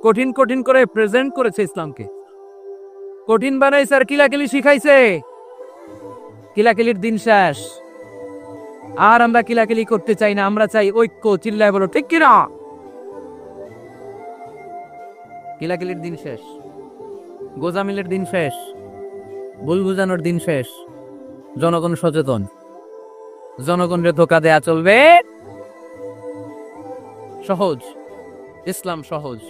[SPEAKER 1] কঠিন কঠিন করে প্রেজেন্ট করেছে ইসলামকে, কঠিন বানাইছে আর কিলাকিলি শিখাইছে। কিলাকিলির দিন শেষ। আর আমরা কিলাকিলি করতে চাই না, আমরা চাই ঐক্য। চিল্লায় বলো ঠিক কিনা? কিলাকিলির দিন শেষ, গোজামিলের দিন শেষ, ভুল বুঝানোর দিন শেষ। জনগণ সচেতন, জনগণরে ধোকা দেয়া চলবে। সহজ, ইসলাম সহজ।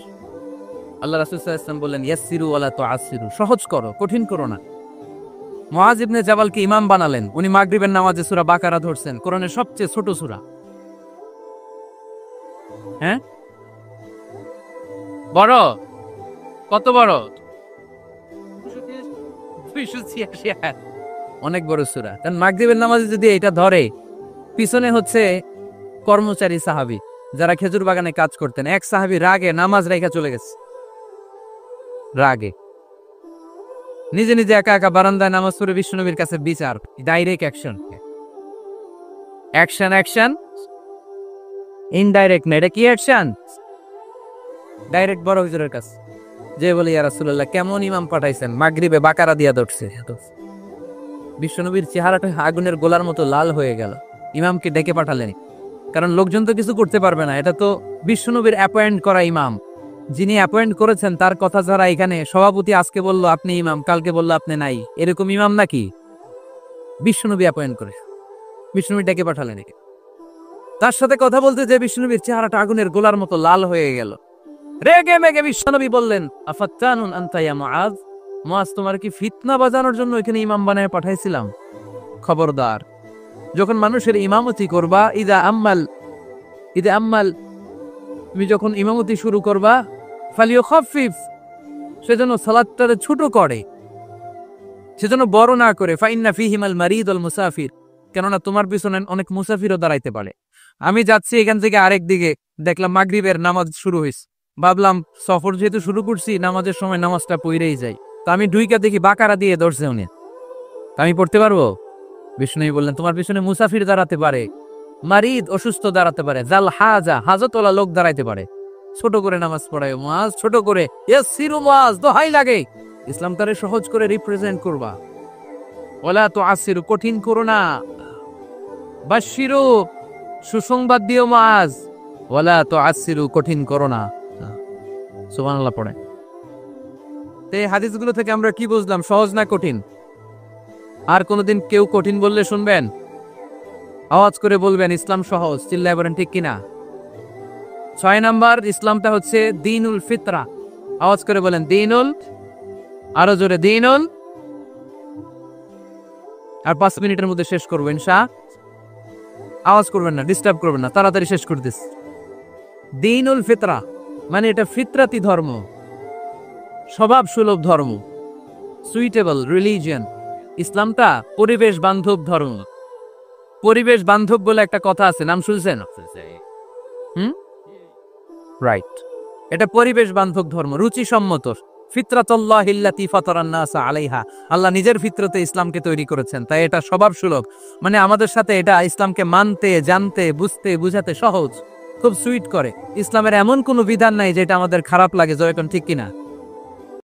[SPEAKER 1] আল্লাহ রাসূল সাল্লাল্লাহু আলাইহি ওয়াসাল্লাম বললেন ইয়াসসিরু ওয়ালা তুআসসিরু, সহজ করো, কঠিন করো না। মুআয ইবনে জাবালকে ইমাম বানালেন। উনি মাগরিবের নামাজে সূরা বাকারা ধরছেন, কোরআনের সবচেয়ে ছোট সূরা। হ্যাঁ, বড়? কত বড়? 286 আয়াত, অনেক বড় সূরা। কারণ মাগরিবের নামাজে যদি এটা ধরে, পিছনে হচ্ছে কর্মচারী সাহাবী যারা খেজুর বাগানে কাজ করতেন। এক সাহাবী রাগে নামাজ রেখে চলে গেছে, রাগে নিজে নিজে একা একা বারান্দায় নামাজ পড়ে বিশ্বনবীর কাছে বিচার। Direct action, action action, indirect না। এটা কি অ্যাকশন? ডাইরেক্ট বড় হুজুরের কাছে যে বলে ইয়া রাসূলুল্লাহ কেমন ইমাম পাঠাইছেন, মাগরিবে বাকারা দিয়া ধরছে। বিশ্বনবীর চেহারাটা আগুনের গোলার মতো লাল হয়ে গেল। ইমামকে ডেকে পাঠালেন, কারণ লোকজন তো কিছু করতে পারবে না। এটা তো বিশ্বনবীর অ্যাপয়েন্ট করা ইমাম। যিনি অ্যাপয়েন্ট করেছেন তার কথা ছাড়া এখানে সভাপতি আজকে বললো আপনি ইমাম, কালকে বললো আপনি নাই, এরকম ইমাম নাকি? বিশ্বনবী অ্যাপয়েন্ট করে। বিশ্বনবী ডেকে পাঠালেন। তার সাথে কথা বলতে যে বিশ্বনবীর চেহারাটা আগুনের গোলার মতো লাল হয়ে গেল। রেগে মেগে বিশ্বনবী বললেন আফাত্তানুন আনতা ইয়া মুআয, মুআয তোমার কি ফিতনা বাজানোর জন্য এখানে ইমাম বানায় পাঠাইছিলাম? খবরদার, যখন মানুষের ইমামতি করবা, ইদা আম্মাল, তুমি যখন ইমামতি শুরু করবা, ফালিয়ুখাফফিফ, সেজন্য সালাতটারে ছোট করে, সেজন্য বড় না করে। ফাইন্না ফীহিমাল মারিদ ওয়াল মুসাফির, কেননা তোমার পিছনে অনেক মুসাফিরও দাঁড়াইতে পারে। আমি যাচ্ছি এখান থেকে আরেক দিকে, দেখলাম মাগরিবের নামাজ শুরু হয়েছে, ভাবলাম সফর যেহেতু শুরু করছি নামাজের সময় নামাজটা পড়েই যাই। তো আমি ঢুইকা দেখি বাকারা দিয়ে ধরছে উনি, আমি পড়তে পারবো? বিষ্ণু বললেন তোমার পিছনে মুসাফির দাঁড়াতে পারে, মারিদ অসুস্থ দাঁড়াতে পারে, জাল হাজা হাজতওয়ালা লোক দাঁড়াইতে পারে। ছোট করে নামাজ পড়ায় মুআয, ছোট করে। ইয়াসসিরু মুআয, দোহাই লাগে, ইসলাম তারে সহজ করে রিপ্রেজেন্ট করবা। ওয়ালা তুআসসিরু, কঠিন করো না। বাশশিরু, সুসংবাদ দিও মুআয। ওয়ালা তুআসসিরু, কঠিন করো না। সুবহানাল্লাহ পড়ে। তো এই হাদিসগুলো থেকে আমরা কি বুঝলাম? সহজ না কঠিন? আর কোনদিন কেউ কঠিন বললে শুনবেন? আওয়াজ করে বলবেন ইসলাম সহজ। চিল্লায় বলেন ঠিক কিনা? 6 নাম্বার, ইসলামটা হচ্ছে দ্বীনুল ফিতরা। আওয়াজ করে বলেন দ্বীনুল, আরো জোরে দ্বীনুল। আর 5 মিনিটের মধ্যে শেষ করবো ইনশাআল্লাহ। আওয়াজ করবেন না, ডিস্টার্ব করবেন না, তাড়াতাড়ি শেষ করে দিস। দ্বীনুল ফিতরা মানে এটা ফিতরাতি ধর্ম, স্বভাব সুলভ ধর্ম, সুইটেবল রিলিজিয়ন। ইসলামটা পরিবেশ বান্ধব ধর্ম। পরিবেশ বান্ধব বলে একটা কথা আছে, নাম শুনছেন? রাইট, এটা পরিবেশ বান্ধব ধর্ম, রুচিসম্মত। ফিতরাতুল্লাহিল্লাতী ফাতারান নাসা আলাইহা, আল্লাহ নিজের ফিতরতে ইসলামকে তৈরি করেছেন, তাই এটা স্বভাব সুলভ। মানে আমাদের সাথে এটা ইসলামকে মানতে, জানতে, বুঝতে, বুঝাতে সহজ, খুব সুইট করে। ইসলামের এমন কোনো বিধান নাই যেটা আমাদের খারাপ লাগে। জয়কন ঠিক কিনা?